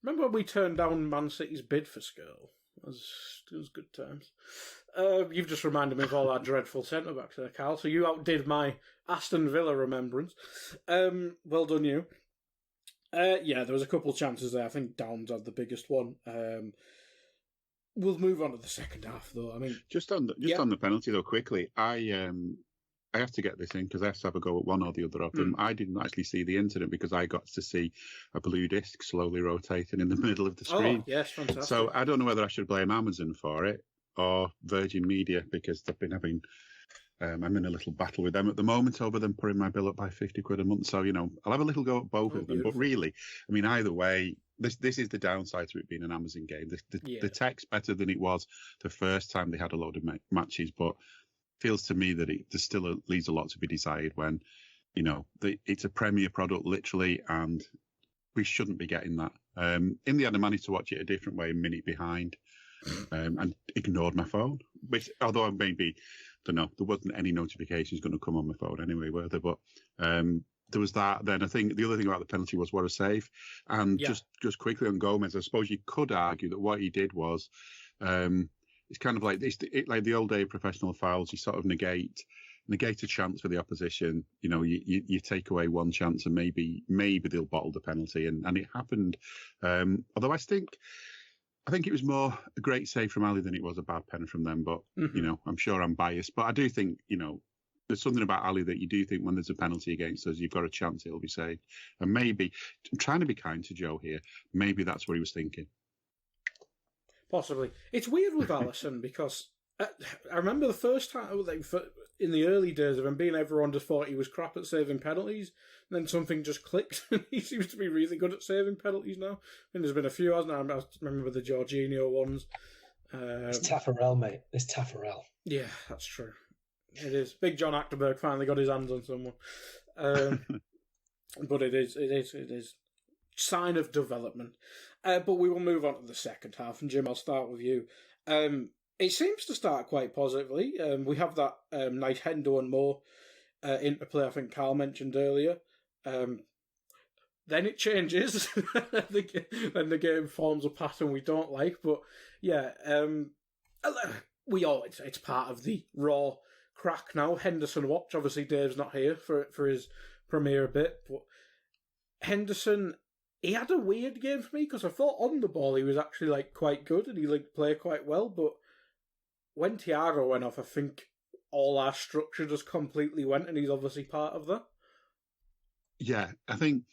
Remember when we turned down Man City's bid for Skirtle? It was good times. You've just reminded me of all our dreadful centre-backs there, Karl, so you outdid my Aston Villa remembrance. Well done, you. Yeah, there was a couple of chances there. I think Downs had the biggest one. We'll move on to the second half, though. I mean, just on the penalty, though, quickly, I have to get this in because I have to have a go at one or the other of them. I didn't actually see the incident because I got to see a blue disc slowly rotating in the middle of the screen. Oh, yes, fantastic. So I don't know whether I should blame Amazon for it or Virgin Media because they've been having... I'm in a little battle with them at the moment over them putting my bill up by 50 quid a month. So, I'll have a little go at both of them. Beautiful. But really, I mean, either way, this is the downside to it being an Amazon game. The tech's better than it was the first time they had a load of matches, but feels to me that there still leaves a lot to be desired when, it's a premier product, literally, and we shouldn't be getting that. In the end, I managed to watch it a different way, a minute behind, and ignored my phone, which, although I maybe... don't know, there wasn't any notifications going to come on my phone anyway, were there? But there was that. Then I think the other thing about the penalty was what a save. And just quickly on Gomez, I suppose you could argue that what he did was it's kind of like like the old day of professional fouls. You sort of negate a chance for the opposition. You take away one chance and maybe they'll bottle the penalty, and it happened. Although I think it was more a great save from Ali than it was a bad pen from them. But, I'm sure I'm biased. But I do think, there's something about Ali that you do think when there's a penalty against us, you've got a chance it'll be saved. And maybe, I'm trying to be kind to Joe here, maybe that's what he was thinking. Possibly. It's weird with Alisson because I remember the first time, in the early days of him being, everyone just thought he was crap at saving penalties. And then something just clicked, and he seems to be really good at saving penalties now. I mean, there's been a few, hasn't there? I remember the Jorginho ones. It's Taffarel, mate. It's Taffarel. Yeah, that's true. It is. Big John Achterberg finally got his hands on someone. But it is. Sign of development. But we will move on to the second half. And Jim, I'll start with you. It seems to start quite positively. We have that nice Hendo and Moore interplay I think Karl mentioned earlier. Then it changes. Then the game forms a pattern we don't like. But yeah, it's part of the raw crack now. Henderson watch. Obviously, Dave's not here for his premiere bit, but Henderson, he had a weird game for me because I thought on the ball he was actually quite good and he played quite well, but when Thiago went off, I think all our structure just completely went, and he's obviously part of that. Yeah, I think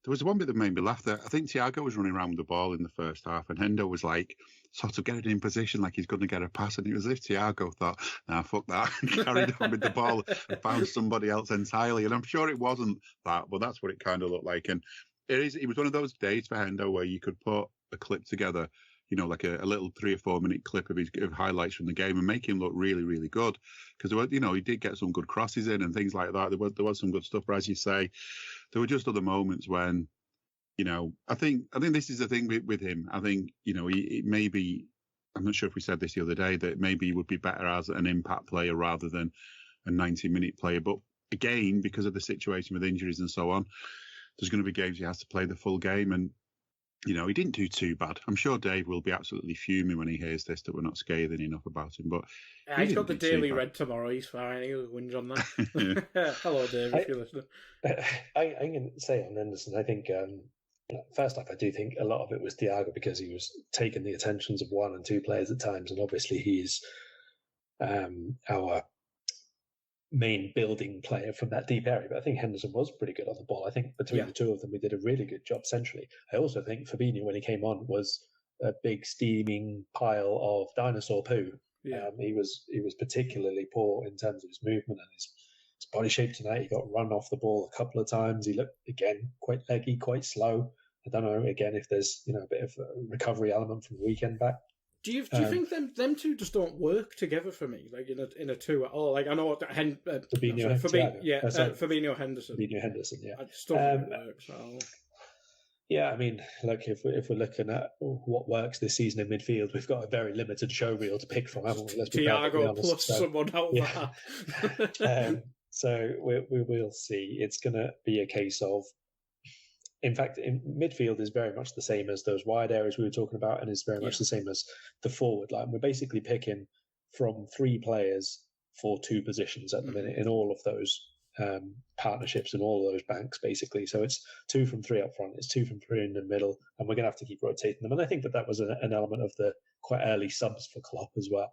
there was one bit that made me laugh there. I think Thiago was running around with the ball in the first half, and Hendo was sort of getting in position like he's going to get a pass, and it was as if Thiago thought, nah, fuck that, and carried on with the ball and found somebody else entirely. And I'm sure it wasn't that, but that's what it kind of looked like. And it was one of those days for Hendo where you could put a clip together, like a little 3 or 4 minute clip of his highlights from the game and make him look really, really good. Because he did get some good crosses in and things like that. There was some good stuff, but as you say, there were just other moments when, I think this is the thing with him. I think, he maybe, I'm not sure if we said this the other day, that maybe he would be better as an impact player rather than a 90-minute player. But again, because of the situation with injuries and so on, there's going to be games he has to play the full game. And, he didn't do too bad. I'm sure Dave will be absolutely fuming when he hears this, that we're not scathing enough about him. But he's got the Daily Red tomorrow. He's fine. He'll whinge on that. Hello, Dave, if you're listening. I'm going to say on Henderson, I think, first off, I do think a lot of it was Thiago because he was taking the attentions of one and two players at times. And obviously he's our main building player from that deep area. But I think Henderson was pretty good on the ball. I think between the two of them, we did a really good job centrally. I also think Fabinho, when he came on, was a big steaming pile of dinosaur poo. Yeah. He was particularly poor in terms of his movement and his body shape tonight. He got run off the ball a couple of times. He looked, again, quite leggy, quite slow. I don't know, again, if there's a bit of a recovery element from the weekend back. Do you think them two just don't work together for me, like in a two at all? Like I know Fabinho Henderson. Fabinho Henderson, yeah. I just don't think it works at all. Yeah, I mean, look, if we're looking at what works this season in midfield, we've got a very limited show reel to pick from, haven't we? Let's be Thiago plus someone out of that. So we will see. It's going to be a case of, in fact, in midfield is very much the same as those wide areas we were talking about, and is very much the same as the forward line. We're basically picking from 3 players for 2 positions at the minute in all of those partnerships and all of those banks, basically. So it's 2 from 3 up front, it's 2 from 3 in the middle, and we're going to have to keep rotating them. And I think that was an element of the quite early subs for Klopp as well.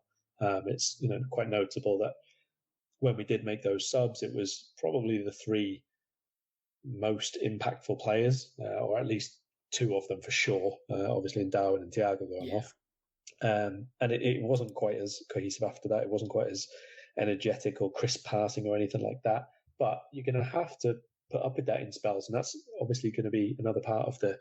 It's quite notable that when we did make those subs, it was probably the 3 most impactful players, or at least 2 of them for sure. Obviously, in Darwin and Thiago going off, and it wasn't quite as cohesive after that. It wasn't quite as energetic or crisp passing or anything like that. But you're going to have to put up with that in spells, and that's obviously going to be another part of the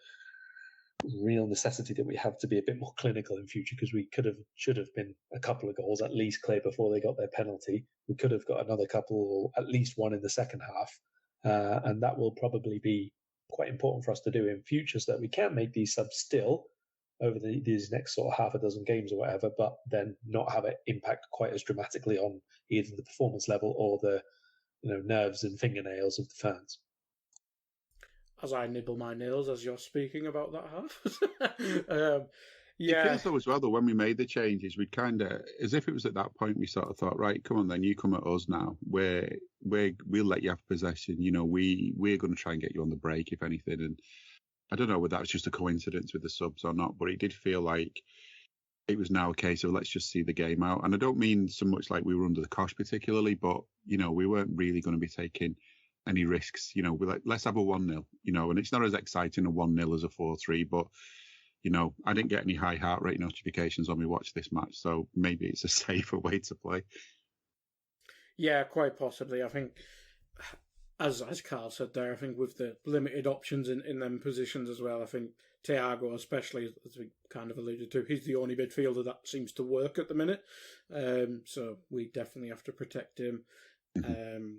real necessity that we have to be a bit more clinical in future, because we should have been a couple of goals at least clear before they got their penalty. We could have got another couple, or at least one in the second half. And that will probably be quite important for us to do in future, so that we can make these subs still over these next sort of half a dozen games or whatever, but then not have it impact quite as dramatically on either the performance level or the nerves and fingernails of the fans. As I nibble my nails as you're speaking about that half. It feels though as well, though, when we made the changes, we kind of, as if it was at that point, we sort of thought, right, come on then, you come at us now. We'll let you have possession. We're going to try and get you on the break, if anything. And I don't know whether that was just a coincidence with the subs or not, but it did feel like it was now a case of let's just see the game out. And I don't mean so much like we were under the cosh particularly, but, we weren't really going to be taking any risks. We're like, let's have a 1-0, and it's not as exciting a 1-0 as a 4-3, but I didn't get any high heart rate notifications when we watched this match, so maybe it's a safer way to play. Yeah, quite possibly. I think, as Karl said there, I think with the limited options in them positions as well, I think Thiago, especially, as we kind of alluded to, he's the only midfielder that seems to work at the minute. So we definitely have to protect him. Mm-hmm.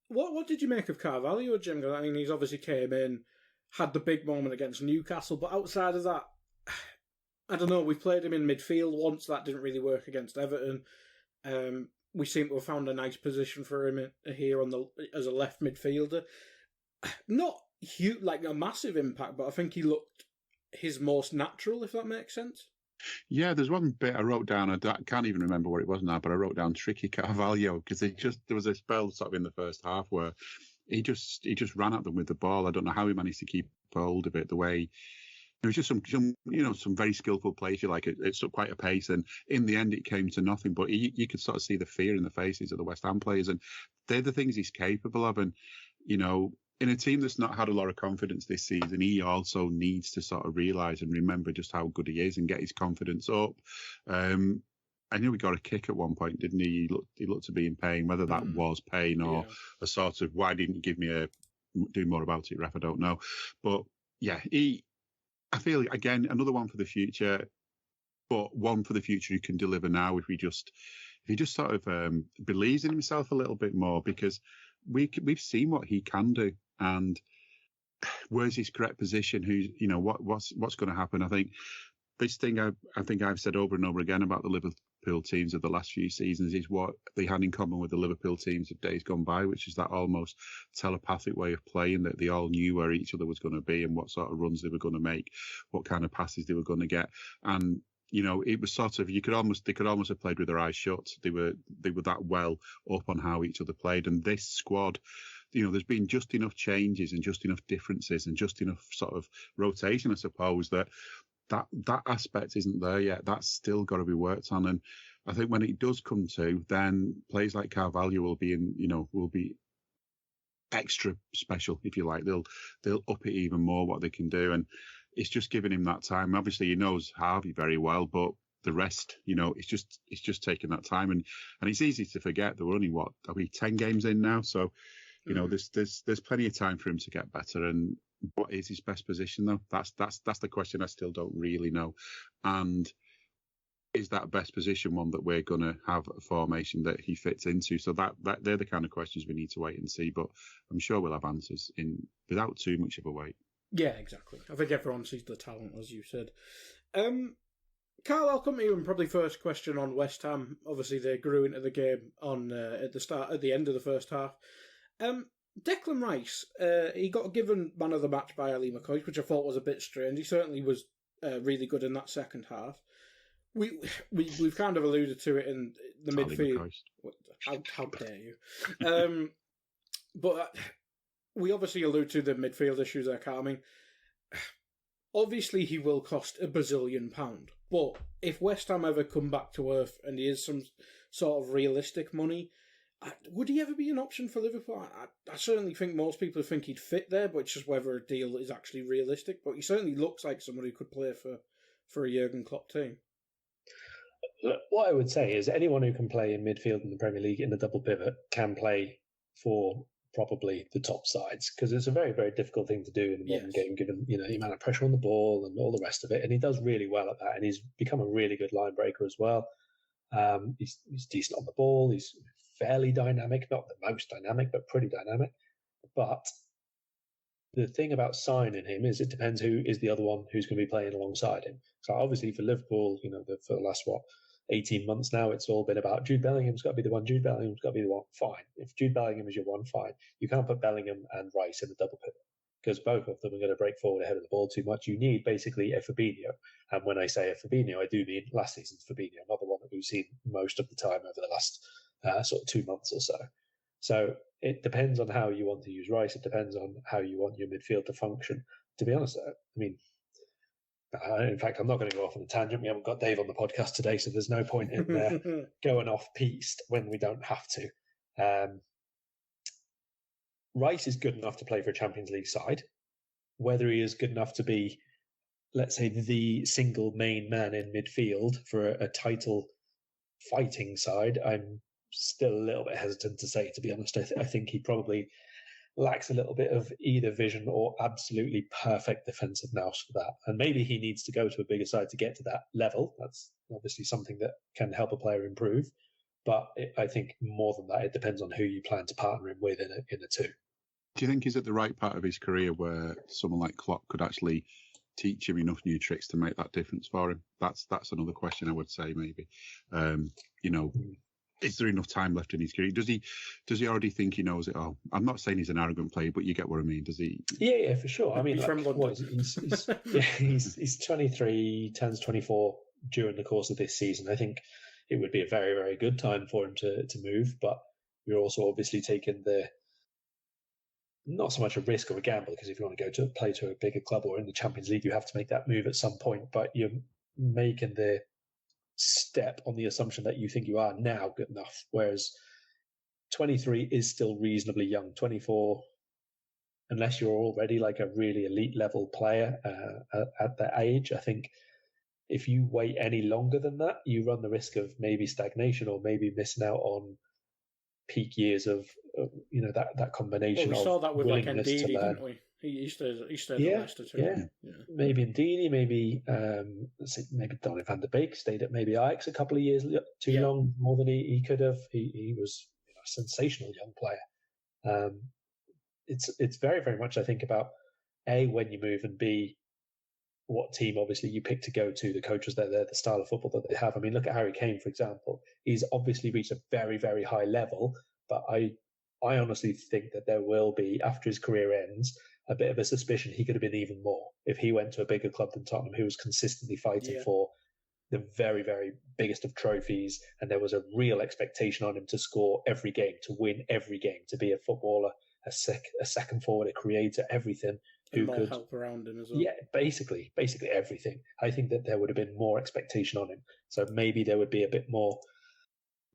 What did you make of Carvalho, Jim? I mean, he's obviously came in, had the big moment against Newcastle, but outside of that, I don't know, we've played him in midfield once, that didn't really work against Everton. We seem to have found a nice position for him here as a left midfielder. Not huge, like a massive impact, but I think he looked his most natural, if that makes sense. Yeah, there's one bit I wrote down, I can't even remember what it was now, but I wrote down tricky Carvalho, because there was a spell sort of in the first half where he just ran at them with the ball. I don't know how he managed to keep hold of it. The way it was just some very skillful play, if you like. It took quite a pace, and in the end, it came to nothing. But you could sort of see the fear in the faces of the West Ham players, and they're the things he's capable of. And in a team that's not had a lot of confidence this season, he also needs to sort of realise and remember just how good he is and get his confidence up. I knew he got a kick at one point, didn't he? He looked to be in pain, whether that was pain or a sort of, why didn't you give me do more about it, ref? I don't know. But yeah, I feel, again, another one for the future, but one for the future who can deliver now if he just sort of believes in himself a little bit more, because we've seen what he can do, and where's his correct position? What's going to happen? I think this thing I think I've said over and over again about the Liverpool teams of the last few seasons is what they had in common with the Liverpool teams of days gone by, which is that almost telepathic way of playing, that they all knew where each other was going to be and what sort of runs they were going to make, what kind of passes they were going to get. And it was sort of, they could almost have played with their eyes shut. They were that well up on how each other played. And this squad, there's been just enough changes and just enough differences and just enough sort of rotation, I suppose, that aspect isn't there yet. That's still got to be worked on. And I think when it does come to, then players like Carvalho will be extra special, if you like. They'll up it even more what they can do. And it's just giving him that time. Obviously, he knows Harvey very well, but the rest, it's just taking that time. And it's easy to forget that we're only, 10 games in now? So, there's plenty of time for him to get better. And what is his best position, though? That's the question I still don't really know. And is that best position one that we're going to have a formation that he fits into? So that they're the kind of questions we need to wait and see. But I'm sure we'll have answers without too much of a wait. Yeah, exactly. I think everyone sees the talent, as you said. Karl, I'll come to you, and probably first question on West Ham. Obviously, they grew into the game at the end of the first half. Declan Rice, he got given man of the match by Ali McCoy, which I thought was a bit strange. He certainly was really good in that second half. We've kind of alluded to it in the midfield. How dare you? But we obviously allude to the midfield issues there, Karl. I mean, obviously he will cost £1 bazillion, but if West Ham ever come back to earth and he is some sort of realistic money, would he ever be an option for Liverpool? I certainly think most people think he'd fit there, but it's just whether a deal is actually realistic. But he certainly looks like somebody who could play for a Jurgen Klopp team. What I would say is anyone who can play in midfield in the Premier League in the double pivot can play for probably the top sides, because it's a very, very difficult thing to do in the modern game, given the amount of pressure on the ball and all the rest of it. And he does really well at that, and he's become a really good line breaker as well. He's decent on the ball. He's fairly dynamic, not the most dynamic, but pretty dynamic. But the thing about signing him is it depends who is the other one who's going to be playing alongside him. So obviously for Liverpool, for the last 18 months now, it's all been about Jude Bellingham's got to be the one. Jude Bellingham's got to be the one. Fine. If Jude Bellingham is your one, fine. You can't put Bellingham and Rice in the double pivot because both of them are going to break forward ahead of the ball too much. You need basically a Fabinho. And when I say a Fabinho, I do mean last season's Fabinho, not the one that we've seen most of the time over the last sort of 2 months or so. So it depends on how you want to use Rice. It depends on how you want your midfield to function. To be honest, in fact, I'm not going to go off on a tangent. We haven't got Dave on the podcast today, so there's no point in going off-piste when we don't have to. Rice is good enough to play for a Champions League side. Whether he is good enough to be, let's say, the single main man in midfield for a title fighting side, I'm still a little bit hesitant to say, to be honest. I think he probably lacks a little bit of either vision or absolutely perfect defensive nous for that. And maybe he needs to go to a bigger side to get to that level. That's obviously something that can help a player improve. But I think more than that, it depends on who you plan to partner him with in a two. Do you think he's at the right part of his career where someone like Klopp could actually teach him enough new tricks to make that difference for him? That's another question I would say, maybe. Is there enough time left in his career? Does he already think he knows it all? I'm not saying he's an arrogant player, but you get what I mean. Does he? Yeah, for sure. I mean, he's 23, turns 24 during the course of this season. I think it would be a very, very good time for him to move, but you're also obviously taking not so much a risk or a gamble, because if you want to go to play to a bigger club or in the Champions League, you have to make that move at some point, but you're making the step on the assumption that you think you are now good enough, whereas 23 is still reasonably young. 24, unless you're already like a really elite level player at that age, I think if you wait any longer than that, you run the risk of maybe stagnation or maybe missing out on peak years of that combination. Well, we saw that with like Ndidi, didn't we? He stayed at Leicester too. Yeah. Maybe Ndidi, maybe maybe Donny van der Beek stayed at maybe Ajax a couple of years too long, more than he could have. He was a sensational young player. It's very, very much, I think, about A, when you move, and B, what team obviously you pick to go to, the coaches they're there, the style of football that they have. I mean, look at Harry Kane, for example. He's obviously reached a very, very high level, but I honestly think that there will be, after his career ends, a bit of a suspicion he could have been even more if he went to a bigger club than Tottenham, who was consistently fighting for the very, very biggest of trophies, and there was a real expectation on him to score every game, to win every game, to be a footballer, a second forward, a creator, everything. Who could help around him as well. Yeah, basically everything. I think that there would have been more expectation on him. So maybe there would be a bit more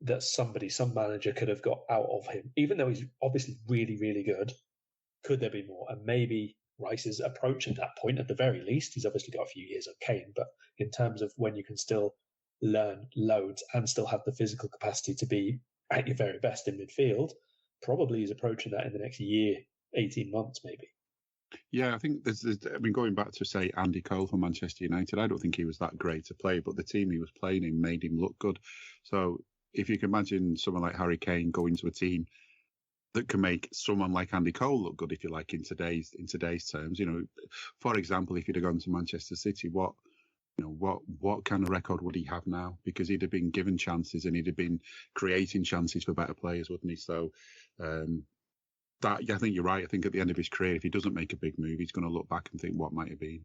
that some manager could have got out of him, even though he's obviously really, really good. Could there be more? And maybe Rice is approaching that point at the very least. He's obviously got a few years of Kane, but in terms of when you can still learn loads and still have the physical capacity to be at your very best in midfield, probably he's approaching that in the next year, 18 months maybe. Yeah, I think going back to, say, Andy Cole for Manchester United, I don't think he was that great to play, but the team he was playing in made him look good. So if you can imagine someone like Harry Kane going to a team that can make someone like Andy Cole look good, if you like, in today's terms, for example, if he'd have gone to Manchester City, what kind of record would he have now? Because he'd have been given chances and he'd have been creating chances for better players, wouldn't he? So, I think you're right. I think at the end of his career, if he doesn't make a big move, he's going to look back and think what might have been.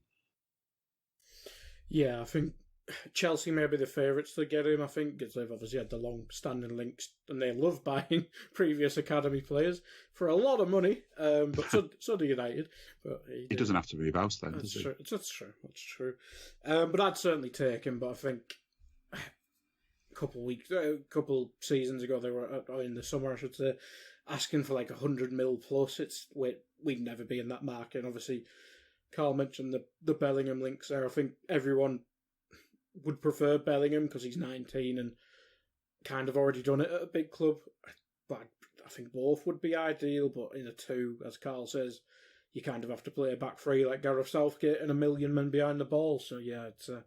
Yeah, I think Chelsea may be the favourites to get him, I think, because they've obviously had the long-standing links and they love buying previous academy players for a lot of money, but so do United. But he doesn't have to move house then, does he? That's true. But I'd certainly take him, but I think a couple seasons ago, they were, in the summer, I should say, asking for like 100 mil plus. We'd never be in that market. And obviously, Karl mentioned the Bellingham links there. I think everyone would prefer Bellingham because he's 19 and kind of already done it at a big club. But I think both would be ideal. But in a two, as Karl says, you kind of have to play a back three like Gareth Southgate and a million men behind the ball. So yeah, it's a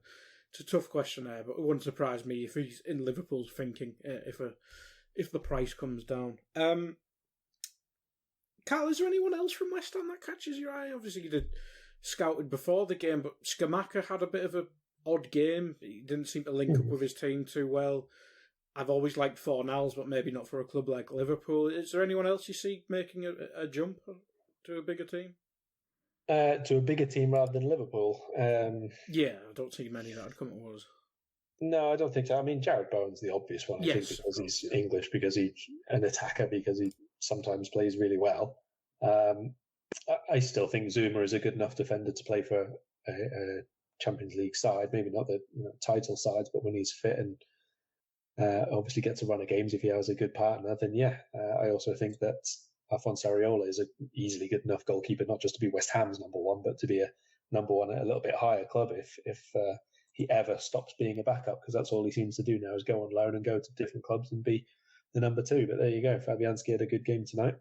tough question there. But it wouldn't surprise me if he's in Liverpool's thinking if the price comes down. Karl, is there anyone else from West Ham that catches your eye? Obviously, you did scouted before the game, but Skamaka had a bit of a odd game. He didn't seem to link up with his team too well. I've always liked Fornals, but maybe not for a club like Liverpool. Is there anyone else you see making a jump to a bigger team? To a bigger team rather than Liverpool? Yeah, I don't see many that would come to us. No, I don't think so. I mean, Jared Bowen's the obvious one, I think, because he's English, because he's an attacker, because he sometimes plays really well. I still think Zuma is a good enough defender to play for a Champions League side, maybe not the title sides, but when he's fit and obviously gets to run of games if he has a good partner, then yeah. I also think that Alphonse Areola is an easily good enough goalkeeper, not just to be West Ham's number one, but to be a number one at a little bit higher club if he ever stops being a backup, because that's all he seems to do now is go on loan and go to different clubs and be the number two. But there you go. Fabianski had a good game tonight.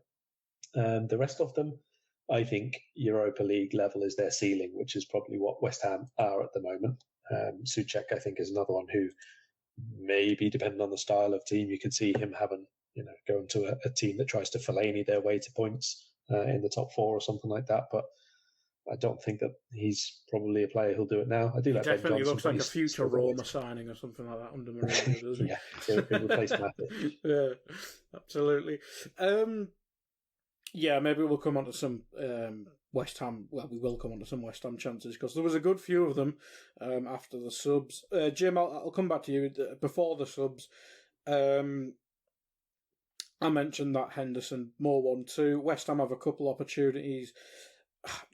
The rest of them, I think Europa League level is their ceiling, which is probably what West Ham are at the moment. Souček, I think, is another one who maybe, depending on the style of team, you could see him having, going to a team that tries to Fellaini their way to points in the top four or something like that. But I don't think that he's probably a player who'll do it now. I do like Ben Johnson. Definitely looks like a future Roma signing or something like that under Mourinho, doesn't he? Yeah, he'll replace Matic. Yeah, absolutely. Yeah, maybe we'll come on to some West Ham. Well, we will come on to some West Ham chances because there was a good few of them after the subs. Jim, I'll come back to you before the subs. I mentioned that Henderson more 1-2. West Ham have a couple opportunities.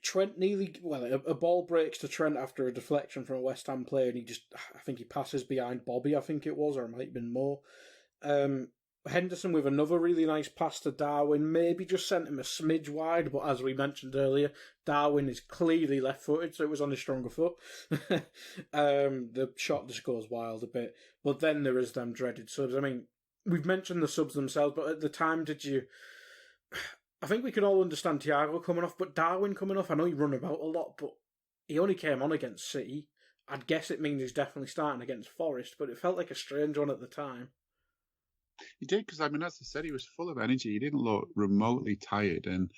Trent a ball breaks to Trent after a deflection from a West Ham player, and I think he passes behind Bobby, I think it was, or it might have been more. Henderson with another really nice pass to Darwin, maybe just sent him a smidge wide, but as we mentioned earlier, Darwin is clearly left-footed, so it was on his stronger foot. The shot just goes wild a bit. But then there is them dreaded subs. I mean, we've mentioned the subs themselves, but at the time, I think we can all understand Thiago coming off, but Darwin coming off, I know he run about a lot, but he only came on against City. I'd guess it means he's definitely starting against Forest, but it felt like a strange one at the time. He did, because, as I said, he was full of energy. He didn't look remotely tired. And,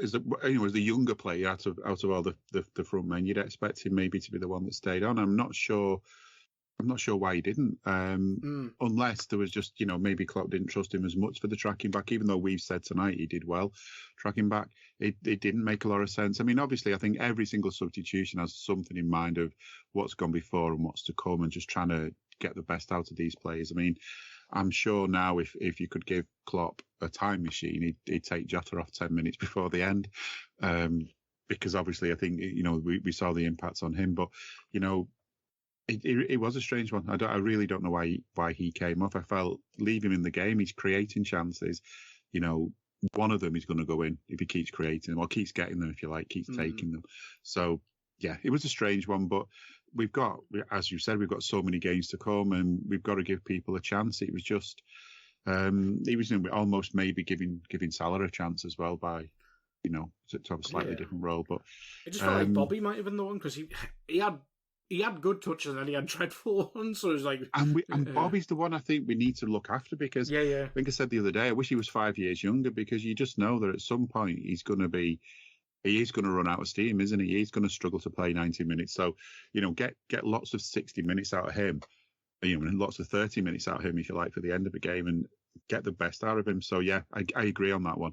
as the younger player out of all the front men, you'd expect him maybe to be the one that stayed on. I'm not sure why he didn't, unless there was just, maybe Klopp didn't trust him as much for the tracking back, even though we've said tonight he did well tracking back. It didn't make a lot of sense. I mean, obviously, I think every single substitution has something in mind of what's gone before and what's to come and just trying to get the best out of these players. I mean, I'm sure now if you could give Klopp a time machine, he'd take Jota off 10 minutes before the end, because obviously I think, we saw the impacts on him. But, it was a strange one. I really don't know why he came off. I felt leave him in the game. He's creating chances. One of them is going to go in if he keeps creating them, or keeps getting them, if you like, keeps taking them. So, yeah, it was a strange one. But we've got, as you said, we've got so many games to come, and we've got to give people a chance. It was just, he was almost maybe giving Salah a chance as well by, to have a slightly different role. But it just felt like Bobby might have been the one, because he had good touches and then he had dreadful ones. So it was like, and Bobby's the one I think we need to look after, because I think I said the other day, I wish he was 5 years younger, because you just know that at some point he is going to run out of steam, isn't he? He's going to struggle to play 90 minutes. So, get lots of 60 minutes out of him, and lots of 30 minutes out of him, if you like, for the end of the game, and get the best out of him. So, yeah, I agree on that one.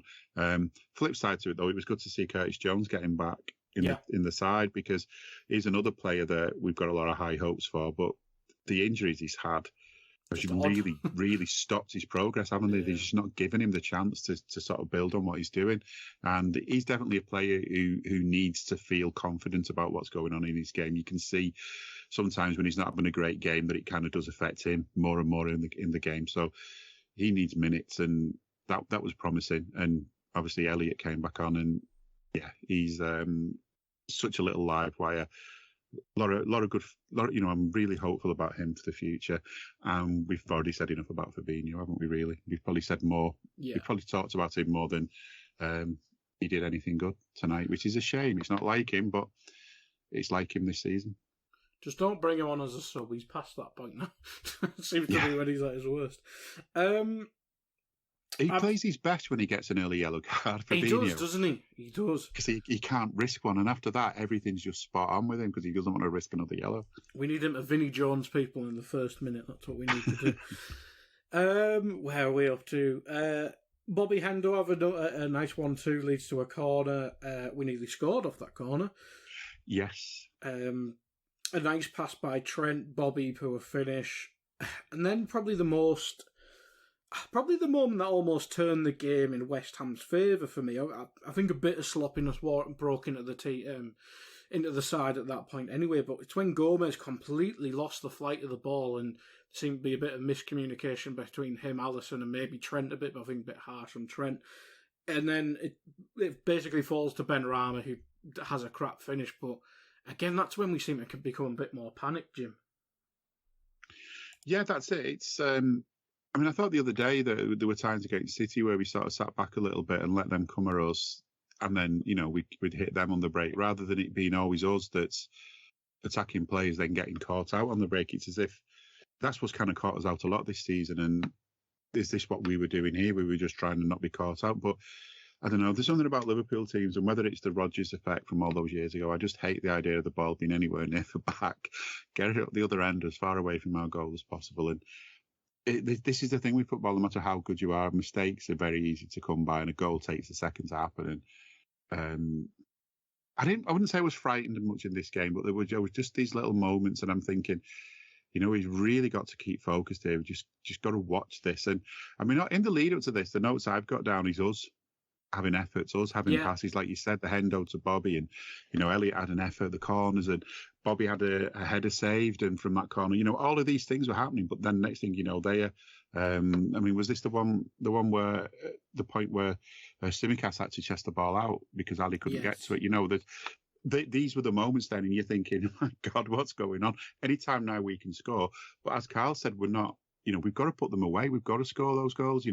Flip side to it, though, it was good to see Curtis Jones getting back in the side, because he's another player that we've got a lot of high hopes for. But the injuries he's had have really stopped his progress, haven't they? They're just not giving him the chance to sort of build on what he's doing. And he's definitely a player who needs to feel confident about what's going on in his game. You can see sometimes when he's not having a great game that it kind of does affect him more and more in the game. So he needs minutes, and that was promising. And obviously Elliott came back on, and he's such a little live wire. A lot of good. I'm really hopeful about him for the future. We've already said enough about Fabinho, haven't we? Really, we've probably said more. Yeah. We've probably talked about him more than he did anything good tonight, which is a shame. It's not like him, but it's like him this season. Just don't bring him on as a sub. He's past that point now. Seems to be when he's at his worst. He plays his best when he gets an early yellow card. Fabinho. He does, doesn't he? He does. Because he can't risk one. And after that, everything's just spot on with him, because he doesn't want to risk another yellow. We need him to Vinnie Jones people in the first minute. That's what we need to do. Where are we up to? Bobby Hendo have a nice 1-2, leads to a corner. We nearly scored off that corner. Yes. A nice pass by Trent, Bobby for a finish. And then probably the moment that almost turned the game in West Ham's favour for me. I think a bit of sloppiness broke into the side at that point anyway, but it's when Gomez completely lost the flight of the ball, and there seemed to be a bit of miscommunication between him, Alisson, and maybe Trent a bit, but I think a bit harsh on Trent. And then it basically falls to Benrahma, who has a crap finish, but again, that's when we seem to become a bit more panicked, Jim. Yeah, that's it. It's I thought the other day that there were times against City where we sort of sat back a little bit and let them come at us, and then, we'd hit them on the break, rather than it being always us that's attacking players then getting caught out on the break. It's as if that's what's kind of caught us out a lot this season. And is this what we were doing here? We were just trying to not be caught out. But I don't know, there's something about Liverpool teams, and whether it's the Rodgers effect from all those years ago, I just hate the idea of the ball being anywhere near the back. Get it up the other end as far away from our goal as possible. And this is the thing with football, no matter how good you are, mistakes are very easy to come by, and a goal takes a second to happen. And I wouldn't say I was frightened much in this game, but there was just these little moments, and I'm thinking, he's really got to keep focused here. We just got to watch this. And in the lead up to this, the notes I've got down is us having efforts, us having passes, like you said, the Hendo to Bobby, and Elliott had an effort, the corners, and Bobby had a header saved, and from that corner, all of these things were happening. But then next thing they was this the one where the point where Tsimikas had to chest the ball out because Ali couldn't get to it? These were the moments then, and you're thinking, oh my God, what's going on? Anytime now we can score, but as Karl said, we're not. We've got to put them away. We've got to score those goals.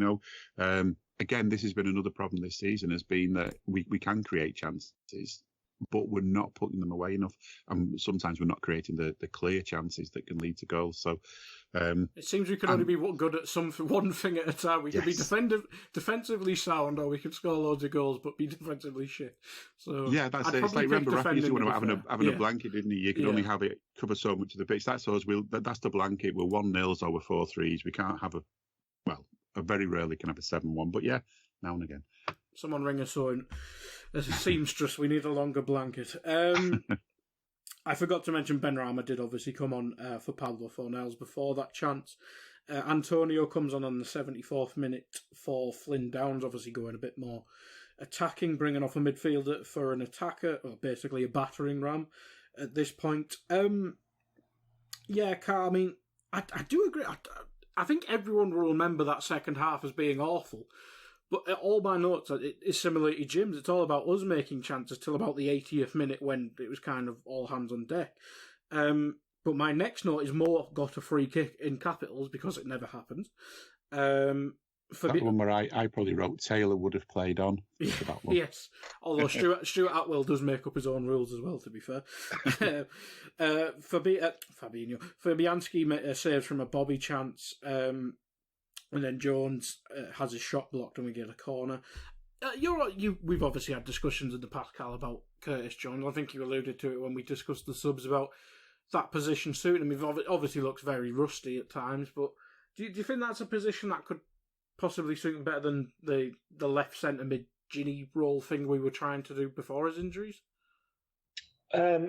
Again, this has been another problem this season, has been that we can create chances. but we're not putting them away enough, and sometimes we're not creating the clear chances that can lead to goals. So it seems we can only be good at one thing at a time. We can be defensively sound, or we can score loads of goals but be defensively shit. So yeah, that's it. It's like, remember Rafa used to want to having a blanket, didn't he? You could only have it cover so much of the pitch. That's us. That's the blanket. We're 1-0 or we're 4-3s. We can't have very rarely can have a 7-1, but yeah, now and again. Someone ring us on. As a seamstress, we need a longer blanket. I forgot to mention Benrahma did obviously come on for Pablo Fornells before that chance. Antonio comes on the 74th minute for Flynn Downs, obviously going a bit more attacking, bringing off a midfielder for an attacker, or basically a battering ram at this point. Yeah, Carl, I mean, I do agree. I think everyone will remember that second half as being awful. But all my notes is similar to Jim's. It's all about us making chances till about the 80th minute when it was kind of all hands on deck. But my next note is Moore got a free kick in capitals because it never happens. That one where I probably wrote Taylor would have played on. For that one. Yes, although Stuart Atwell does make up his own rules as well, to be fair. Fabianski saves from a Bobby chance. And then Jones has his shot blocked and we get a corner. We've obviously had discussions in the past, Carl, about Curtis Jones. I think you alluded to it when we discussed the subs about that position suiting him. He obviously looks very rusty at times, but do you think that's a position that could possibly suit him better than the left centre mid Ginny role thing we were trying to do before his injuries? I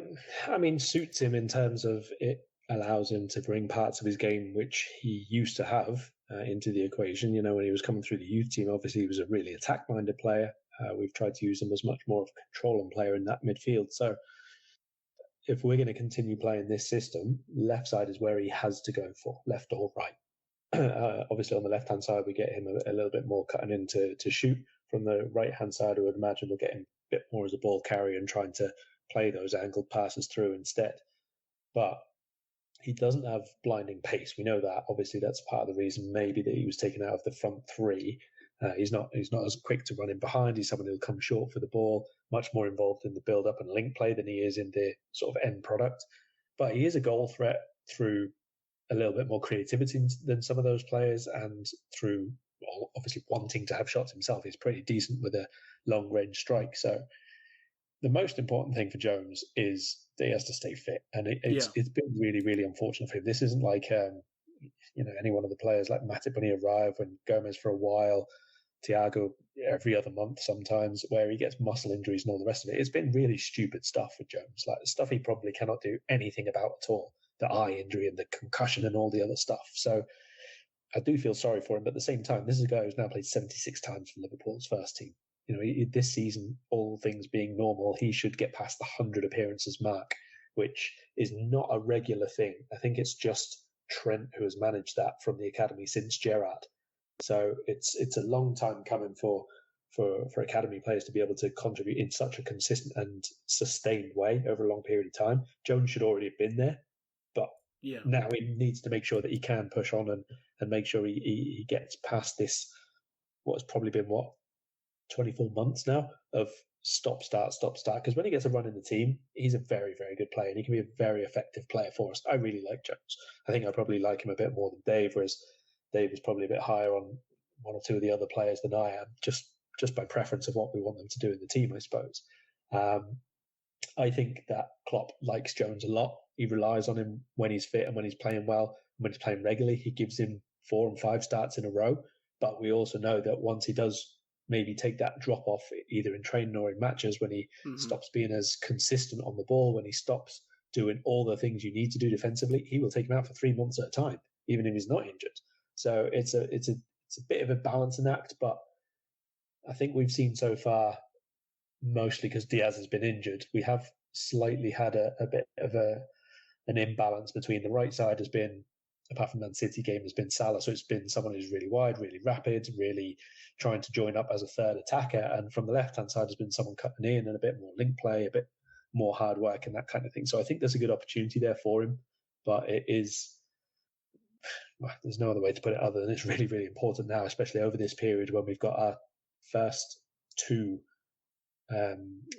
mean, suits him in terms of it allows him to bring parts of his game which he used to have into the equation. You know, when he was coming through the youth team, obviously he was a really attack-minded player. We've tried to use him as much more of a controlling player in that midfield. So if we're going to continue playing this system, left side is where he has to go for, left or right. Obviously on the left-hand side, we get him a little bit more cutting in to shoot. From the right-hand side, I would imagine we'll get him a bit more as a ball carrier and trying to play those angled passes through instead. But he doesn't have blinding pace. We know that. Obviously, that's part of the reason maybe that he was taken out of the front three. He's not as quick to run in behind. He's someone who'll come short for the ball, much more involved in the build-up and link play than he is in the sort of end product. But he is a goal threat through a little bit more creativity than some of those players, and through obviously wanting to have shots himself. He's pretty decent with a long-range strike. So the most important thing for Jones is that he has to stay fit, and it's been really, really unfortunate for him. This isn't like any one of the players like Matip when he arrived, when Gomez for a while, Thiago every other month sometimes, where he gets muscle injuries and all the rest of it. It's been really stupid stuff with Jones, like stuff he probably cannot do anything about at all. The eye injury and the concussion and all the other stuff. So I do feel sorry for him, but at the same time, this is a guy who's now played 76 times for Liverpool's first team. You know, this season, all things being normal, he should get past the 100 appearances mark, which is not a regular thing. I think it's just Trent who has managed that from the academy since Gerrard. So it's a long time coming for academy players to be able to contribute in such a consistent and sustained way over a long period of time. Jones should already have been there, but now he needs to make sure that he can push on and make sure he gets past this, what's probably been 24 months now of stop, start. Because when he gets a run in the team, he's a very, very good player, and he can be a very effective player for us. I really like Jones. I think I probably like him a bit more than Dave, whereas Dave is probably a bit higher on one or two of the other players than I am, just by preference of what we want them to do in the team, I suppose. I think that Klopp likes Jones a lot. He relies on him when he's fit and when he's playing well. And when he's playing regularly, he gives him 4 and 5 starts in a row. But we also know that once he does maybe take that drop off, either in training or in matches, when he stops being as consistent on the ball, when he stops doing all the things you need to do defensively, he will take him out for 3 months at a time, even if he's not injured. So it's a bit of a balancing act, but I think we've seen so far, mostly because Diaz has been injured, we have slightly had a bit of an imbalance between the right side has been, apart from Man City game, has been Salah. So it's been someone who's really wide, really rapid, really trying to join up as a third attacker. And from the left-hand side has been someone cutting in and a bit more link play, a bit more hard work and that kind of thing. So I think there's a good opportunity there for him. But it is, there's no other way to put it other than it's really, really important now, especially over this period when we've got our first 2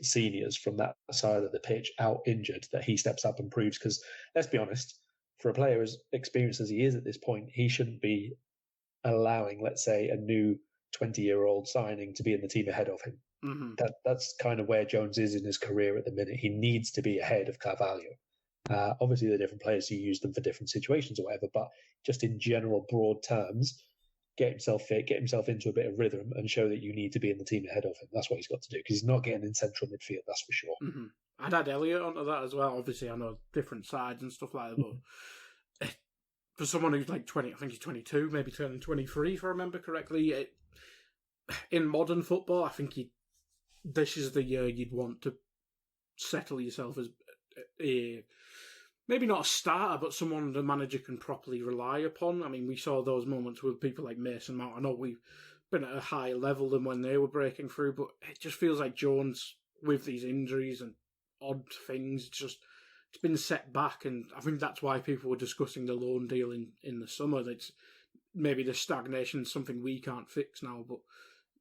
seniors from that side of the pitch out injured, that he steps up and proves. Because let's be honest, for a player as experienced as he is at this point, he shouldn't be allowing, let's say, a new 20-year-old signing to be in the team ahead of him. Mm-hmm. That's kind of where Jones is in his career at the minute. He needs to be ahead of Carvalho. Obviously, the different players, he used them for different situations or whatever, but just in general, broad terms, get himself fit, get himself into a bit of rhythm, and show that you need to be in the team ahead of him. That's what he's got to do, because he's not getting in central midfield, that's for sure. Mm-hmm. I'd add Elliot onto that as well. Obviously, I know different sides and stuff like that, but for someone who's like 20, I think he's 22, maybe turning 23, if I remember correctly, in modern football, I think this is the year you'd want to settle yourself as maybe not a starter, but someone the manager can properly rely upon. I mean, we saw those moments with people like Mason Mount. I know we've been at a higher level than when they were breaking through, but it just feels like Jones, with these injuries and odd things, it's been set back, and I think that's why people were discussing the loan deal in the summer. That's maybe the stagnation is something we can't fix now, but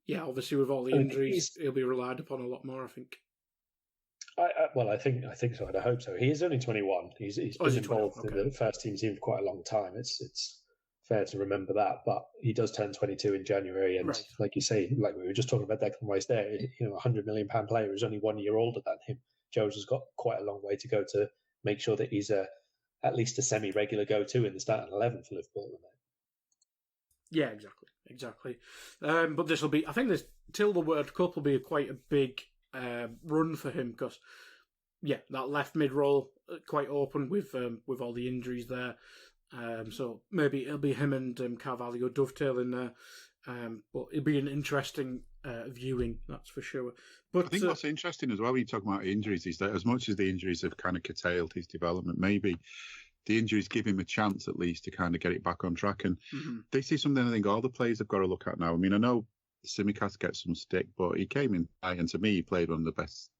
yeah, obviously with all the injuries, he'll be relied upon a lot more, I think. I think so, and I hope so. He is only 21. He's been involved in the first team for quite a long time. It's fair to remember that, but he does turn 22 in January, and right, like you say, like we were just talking about Declan Rice there, £100 million player is only 1 year older than him. Jones has got quite a long way to go to make sure that he's at least a semi-regular go-to in the starting 11 for Liverpool. Yeah, exactly. But this will be, I think, till the World Cup will be quite a big run for him, because that left mid role quite open with all the injuries there. So maybe it'll be him and Carvalho dovetailing there. But it'll be an interesting viewing, that's for sure. But I think what's interesting as well when you talk about injuries is that as much as the injuries have kind of curtailed his development, maybe the injuries give him a chance at least to kind of get it back on track. And this is something I think all the players have got to look at now. I mean, I know Tsimikas gets some stick, but he came in high, and to me, he played one of the best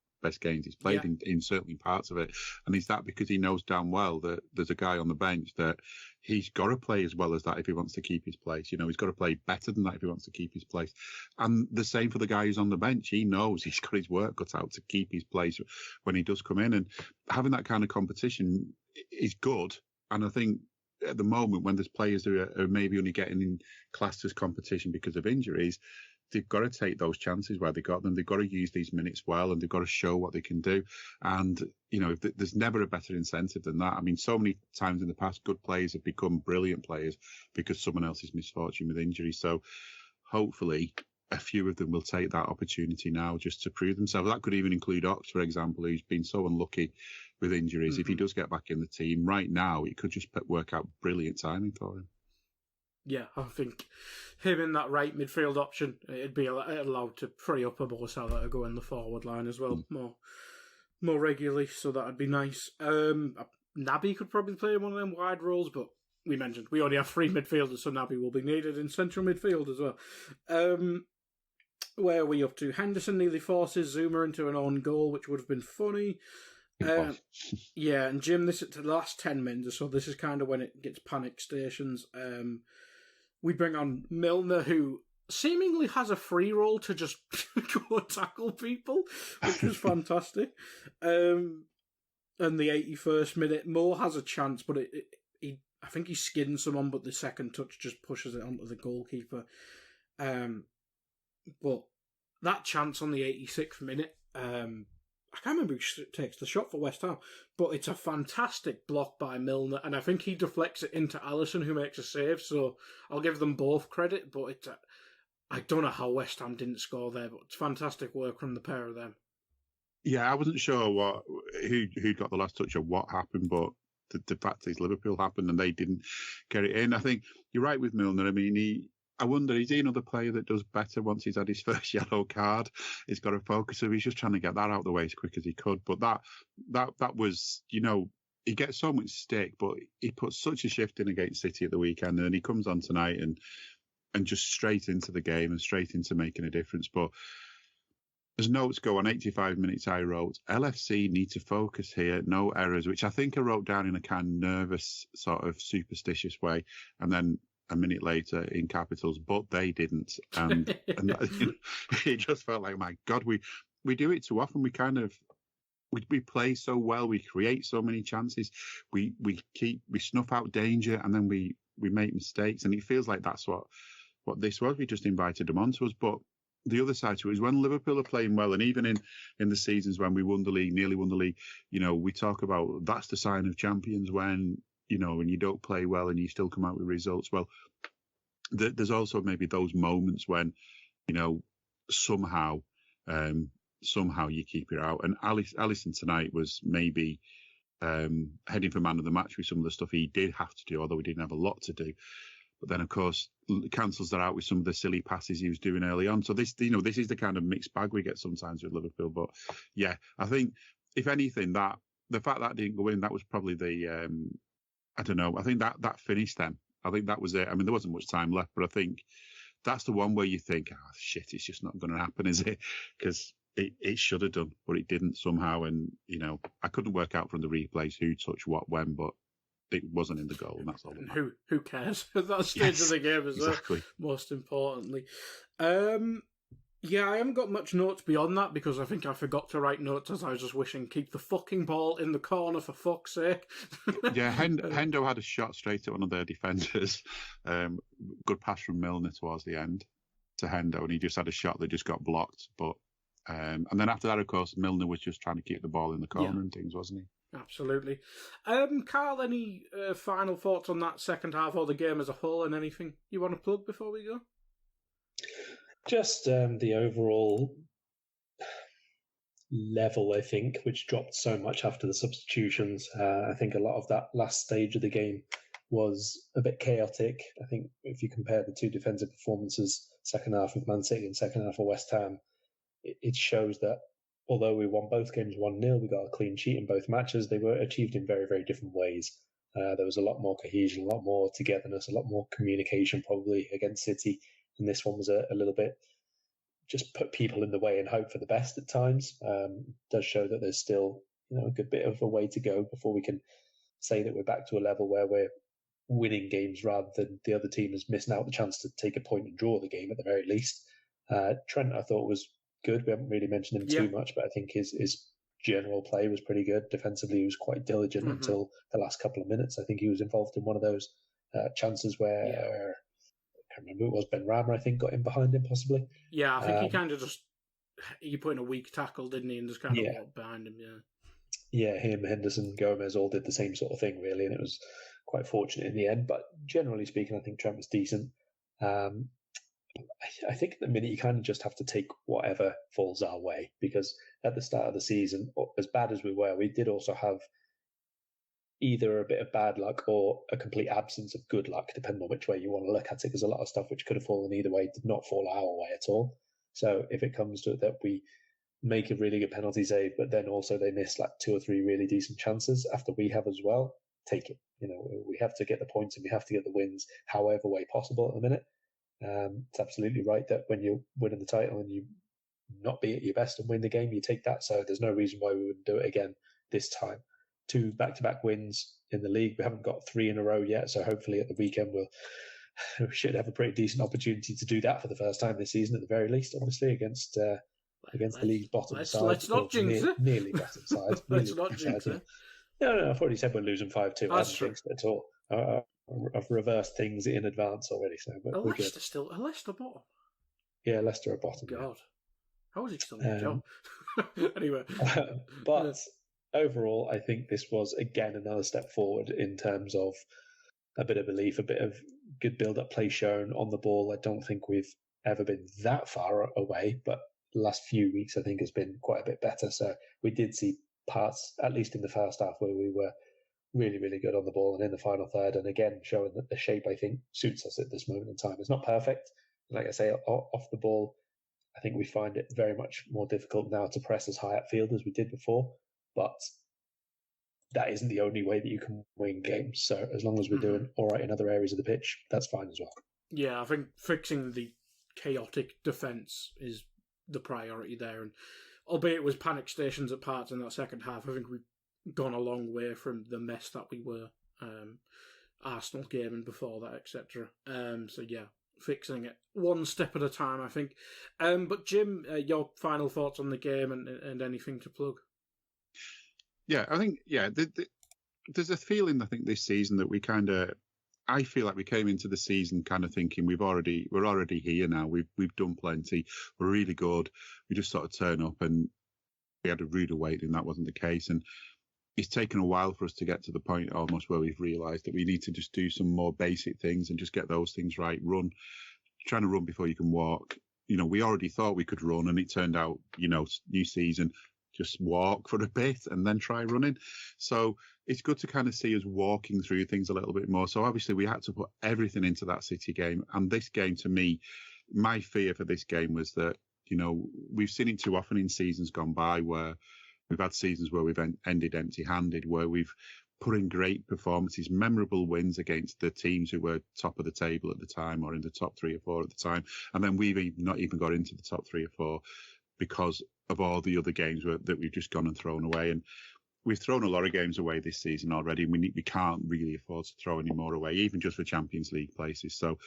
games he's played in certainly parts of it. And is that because he knows damn well that there's a guy on the bench that he's got to play as well as that if he wants to keep his place. He's got to play better than that if he wants to keep his place. And the same for the guy who's on the bench. He knows he's got his work cut out to keep his place when he does come in. And having that kind of competition is good. And I think at the moment, when there's players who are maybe only getting in classed as competition because of injuries, they've got to take those chances where they got them. They've got to use these minutes well, and they've got to show what they can do. And, there's never a better incentive than that. I mean, so many times in the past, good players have become brilliant players because someone else's misfortune with injury. So hopefully a few of them will take that opportunity now just to prove themselves. That could even include Ox, for example, who's been so unlucky with injuries. If he does get back in the team right now, it could just work out brilliant timing for him. Yeah, I think him in that right midfield option, it'd be allowed to free up a Bosala to go in the forward line as well, more regularly, so that'd be nice. Naby could probably play one of them wide roles, but we mentioned we only have 3 midfielders, so Naby will be needed in central midfield as well. Where are we up to? Henderson nearly forces Zuma into an own goal, which would have been funny. And Jim, this is the last 10 minutes or so. This is kind of when it gets panic stations. We bring on Milner, who seemingly has a free roll to just go tackle people, which was fantastic. And the 81st minute, Mo has a chance, but I think he skins someone, but the second touch just pushes it onto the goalkeeper. But that chance on the 86th minute, I can't remember who takes the shot for West Ham, but it's a fantastic block by Milner, and I think he deflects it into Alisson, who makes a save, so I'll give them both credit, but I don't know how West Ham didn't score there, but it's fantastic work from the pair of them. Yeah, I wasn't sure who got the last touch or what happened, but the fact is Liverpool happened and they didn't get it in. I think you're right with Milner. I mean, I wonder, is he another player that does better once he's had his first yellow card? He's got a focus, so he's just trying to get that out of the way as quick as he could. But that was, he gets so much stick, but he put such a shift in against City at the weekend, and he comes on tonight and just straight into the game and straight into making a difference. But as notes go, on 85 minutes I wrote, LFC need to focus here, no errors, which I think I wrote down in a kind of nervous, sort of superstitious way. And then a minute later in capitals, but they didn't. And that, it just felt like, my God, we do it too often. We kind of, we play so well. We create so many chances. We snuff out danger, and then we make mistakes. And it feels like that's what this was. We just invited them onto us. But the other side to it is when Liverpool are playing well, and even in the seasons when we won the league, nearly won the league, we talk about that's the sign of champions when you don't play well and you still come out with results. Well, there's also maybe those moments when, somehow you keep it out. And Alisson tonight was maybe heading for man of the match with some of the stuff he did have to do, although he didn't have a lot to do. But then, of course, cancels that out with some of the silly passes he was doing early on. So this is the kind of mixed bag we get sometimes with Liverpool. But yeah, I think if anything, that the fact that didn't go in, that was probably the I don't know. I think that finished them. I think that was it. I mean, there wasn't much time left, but I think that's the one where you think, oh, shit, it's just not going to happen, is it? Because it should have done, but it didn't somehow. And, I couldn't work out from the replays who touched what when, but it wasn't in the goal, and that's all. Who cares at that stage of the game as exactly. well, most importantly. Yeah, I haven't got much notes beyond that because I think I forgot to write notes as I was just wishing, keep the fucking ball in the corner for fuck's sake. Yeah, Hendo had a shot straight at one of their defenders. Good pass from Milner towards the end to Hendo, and he just had a shot that just got blocked. But and then after that, of course, Milner was just trying to keep the ball in the corner and things, wasn't he? Absolutely. Karl, any final thoughts on that second half or the game as a whole, and anything you want to plug before we go? Just the overall level, I think, which dropped so much after the substitutions. I think a lot of that last stage of the game was a bit chaotic. I think if you compare the two defensive performances, second half of Man City and second half of West Ham, it shows that although we won both games 1-0, we got a clean sheet in both matches, they were achieved in very, very different ways. There was a lot more cohesion, a lot more togetherness, a lot more communication probably against City. And this one was a little bit just put people in the way and hope for the best at times. Does show that there's still a good bit of a way to go before we can say that we're back to a level where we're winning games rather than the other team is missing out the chance to take a point and draw the game at the very least. Trent, I thought, was good. We haven't really mentioned him too much, but I think his general play was pretty good. Defensively, he was quite diligent until the last couple of minutes. I think he was involved in one of those chances where... I can't remember, it was Ben Rama, I think, got in behind him possibly. Yeah, I think he kind of he put in a weak tackle, didn't he, and just kind of walked behind him, Yeah, him, Henderson, Gomez all did the same sort of thing, really, and it was quite fortunate in the end. But generally speaking, I think Trent was decent. I think at the minute you kind of just have to take whatever falls our way, because at the start of the season, as bad as we were, we did also have either a bit of bad luck or a complete absence of good luck, depending on which way you want to look at it, because a lot of stuff which could have fallen either way did not fall our way at all. So if it comes to it that we make a really good penalty save, but then also they miss like 2 or 3 really decent chances after we have as well, take it. We have to get the points and we have to get the wins however way possible at the minute. It's absolutely right that when you're winning the title and you not be at your best and win the game, you take that. So there's no reason why we wouldn't do it again this time. 2 back-to-back wins in the league. We haven't got 3 in a row yet, so hopefully at the weekend we should have a pretty decent opportunity to do that for the first time this season, at the very least, obviously, against the league's bottom side. Let's not jinx it. Nearly bottom side. Let's not jinx it. No, I've already said we're losing 5-2. I haven't jinxed it at all. I've reversed things in advance already, so we're Leicester still a Leicester bottom. Yeah, Leicester are bottom. God, how is he still in the job? Anyway, but overall, I think this was again another step forward in terms of a bit of belief, a bit of good build-up play shown on the ball. I don't think we've ever been that far away, but the last few weeks I think has been quite a bit better. So we did see parts, at least in the first half, where we were really, really good on the ball and in the final third. And again, showing that the shape, I think, suits us at this moment in time. It's not perfect. Like I say, off the ball, I think we find it very much more difficult now to press as high upfield as we did before. But that isn't the only way that you can win games. So as long as we're doing all right in other areas of the pitch, that's fine as well. Yeah, I think fixing the chaotic defence is the priority there. And albeit it was panic stations at parts in that second half, I think we've gone a long way from the mess that we were Arsenal game and before that, etc. So yeah, fixing it one step at a time, I think. But Jim, your final thoughts on the game and anything to plug? Yeah, I think there's a feeling I think this season that I feel like we came into the season kind of thinking we're already here now. We've done plenty. We're really good. We just sort of turn up, and we had a rude awakening. That wasn't the case, and it's taken a while for us to get to the point almost where we've realised that we need to just do some more basic things and just get those things right. Trying to run before you can walk. We already thought we could run, and it turned out, new season, just walk for a bit and then try running. So it's good to kind of see us walking through things a little bit more. So obviously we had to put everything into that City game. And this game, to me, my fear for this game was that, we've seen it too often in seasons gone by where we've had seasons where we've ended empty-handed, where we've put in great performances, memorable wins against the teams who were top of the table at the time or in the top 3 or 4 at the time. And then we've not even got into the top 3 or 4 because of all the other games that we've just gone and thrown away. And we've thrown a lot of games away this season already. We can't really afford to throw any more away, even just for Champions League places. So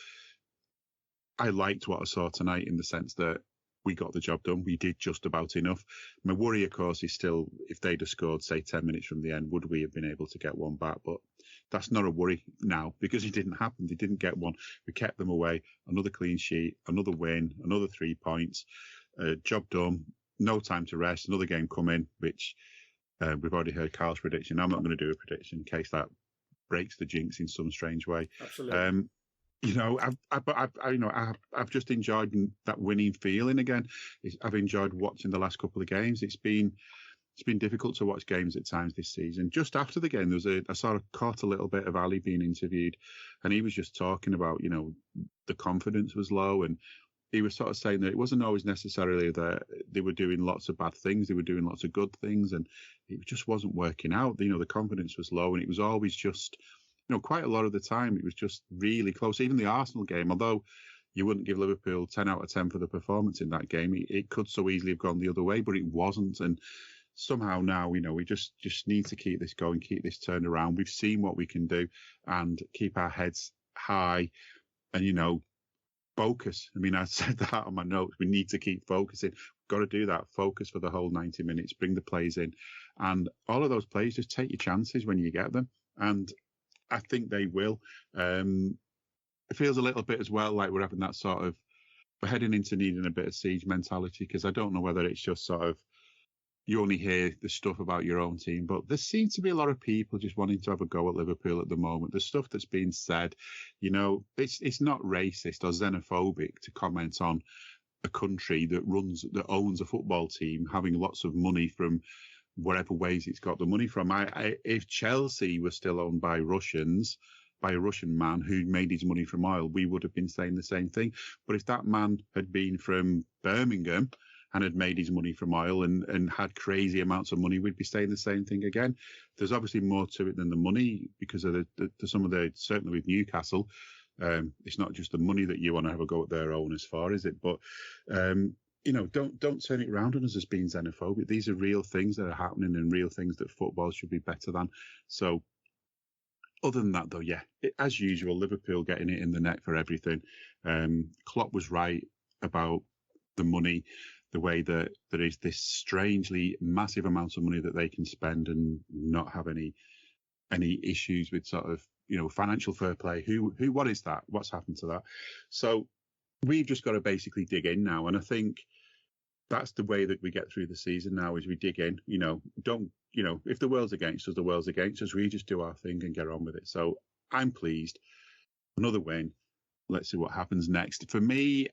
I liked what I saw tonight in the sense that we got the job done. We did just about enough. My worry, of course, is still if they'd have scored, say, 10 minutes from the end, would we have been able to get one back? But that's not a worry now because it didn't happen. They didn't get one. We kept them away. Another clean sheet, another win, another 3 points. Job done. No time to rest. Another game coming, which we've already heard Karl's prediction. I'm not going to do a prediction in case that breaks the jinx in some strange way. Absolutely. I've just enjoyed that winning feeling again. I've enjoyed watching the last couple of games. It's been difficult to watch games at times this season. Just after the game, I sort of caught a little bit of Ali being interviewed, and he was just talking about, the confidence was low, and he was sort of saying that it wasn't always necessarily that they were doing lots of bad things. They were doing lots of good things, and it just wasn't working out. The confidence was low, and it was always just, quite a lot of the time, it was just really close. Even the Arsenal game, although you wouldn't give Liverpool 10 out of 10 for the performance in that game, it could so easily have gone the other way, but it wasn't. And somehow now, we just need to keep this going, keep this turned around. We've seen what we can do and keep our heads high and, focus. I said that on my notes. We need to keep focusing. We've got to do that. Focus for the whole 90 minutes. Bring the plays in. And all of those plays, just take your chances when you get them. And I think they will. It feels a little bit as well like we're having that we're heading into needing a bit of siege mentality, because I don't know whether it's just sort of, you only hear the stuff about your own team, but there seems to be a lot of people just wanting to have a go at Liverpool at the moment. The stuff that's being said, it's not racist or xenophobic to comment on a country that owns a football team having lots of money from whatever ways it's got the money from. If Chelsea was still owned by a Russian man who made his money from oil, we would have been saying the same thing. But if that man had been from Birmingham and had made his money from oil and had crazy amounts of money, we'd be saying the same thing again. There's obviously more to it than the money because of certainly with Newcastle, it's not just the money that you want to have a go at their owners for, is it? But don't turn it around on us as being xenophobic. These are real things that are happening and real things that football should be better than. So other than that, though, as usual, Liverpool getting it in the net for everything. Klopp was right about the money, the way that there is this strangely massive amount of money that they can spend and not have any issues with sort of, financial fair play. What is that? What's happened to that? So we've just got to basically dig in now. And I think that's the way that we get through the season now, is we dig in. If the world's against us, the world's against us. We just do our thing and get on with it. So I'm pleased. Another win. Let's see what happens next. For me,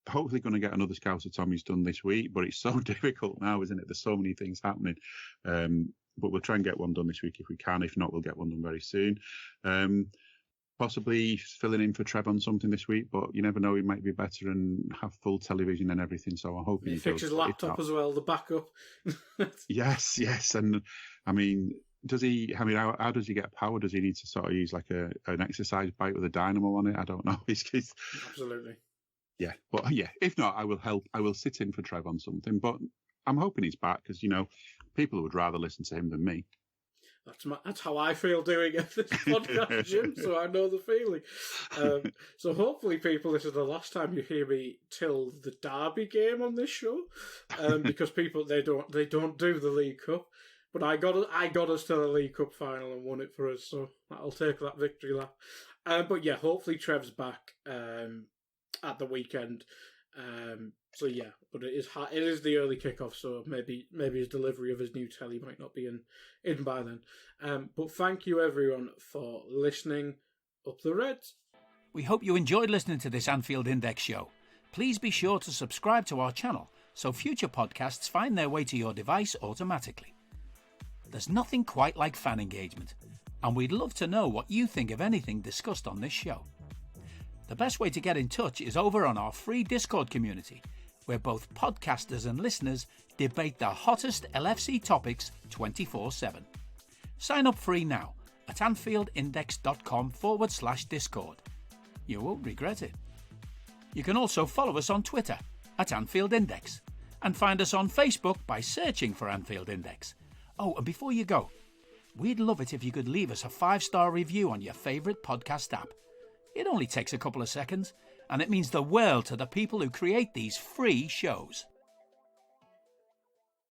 hopefully going to get another Scouser Tommy's done this week, but it's so difficult now, isn't it? There's so many things happening. But we'll try and get one done this week if we can. If not, we'll get one done very soon. Possibly filling in for Trev on something this week, but you never know, he might be better and have full television and everything. So I'm hoping he fixes his laptop as well, the backup. Yes. And does he? How does he get power? Does he need to sort of use like an exercise bike with a dynamo on it? I don't know. Absolutely. Yeah, but if not, I will help. I will sit in for Trev on something, but I'm hoping he's back because people would rather listen to him than me. That's how I feel doing this podcast, Jim. So I know the feeling. So hopefully, people, this is the last time you hear me till the Derby game on this show, because people they don't do the League Cup. But I got us to the League Cup final and won it for us. So I'll take that victory lap. But yeah, hopefully Trev's back at the weekend. So yeah, but it is the early kickoff, so maybe his delivery of his new telly might not be in by then. But thank you everyone for listening. Up the Reds. We hope you enjoyed listening to this Anfield Index show. Please be sure to subscribe to our channel so future podcasts find their way to your device automatically. There's nothing quite like fan engagement, and we'd love to know what you think of anything discussed on this show. The best way to get in touch is over on our free Discord community, where both podcasters and listeners debate the hottest LFC topics 24/7. Sign up free now at AnfieldIndex.com/Discord. You won't regret it. You can also follow us on Twitter at Anfield Index and find us on Facebook by searching for Anfield Index. Oh, and before you go, we'd love it if you could leave us a 5-star review on your favourite podcast app. It only takes a couple of seconds, and it means the world to the people who create these free shows.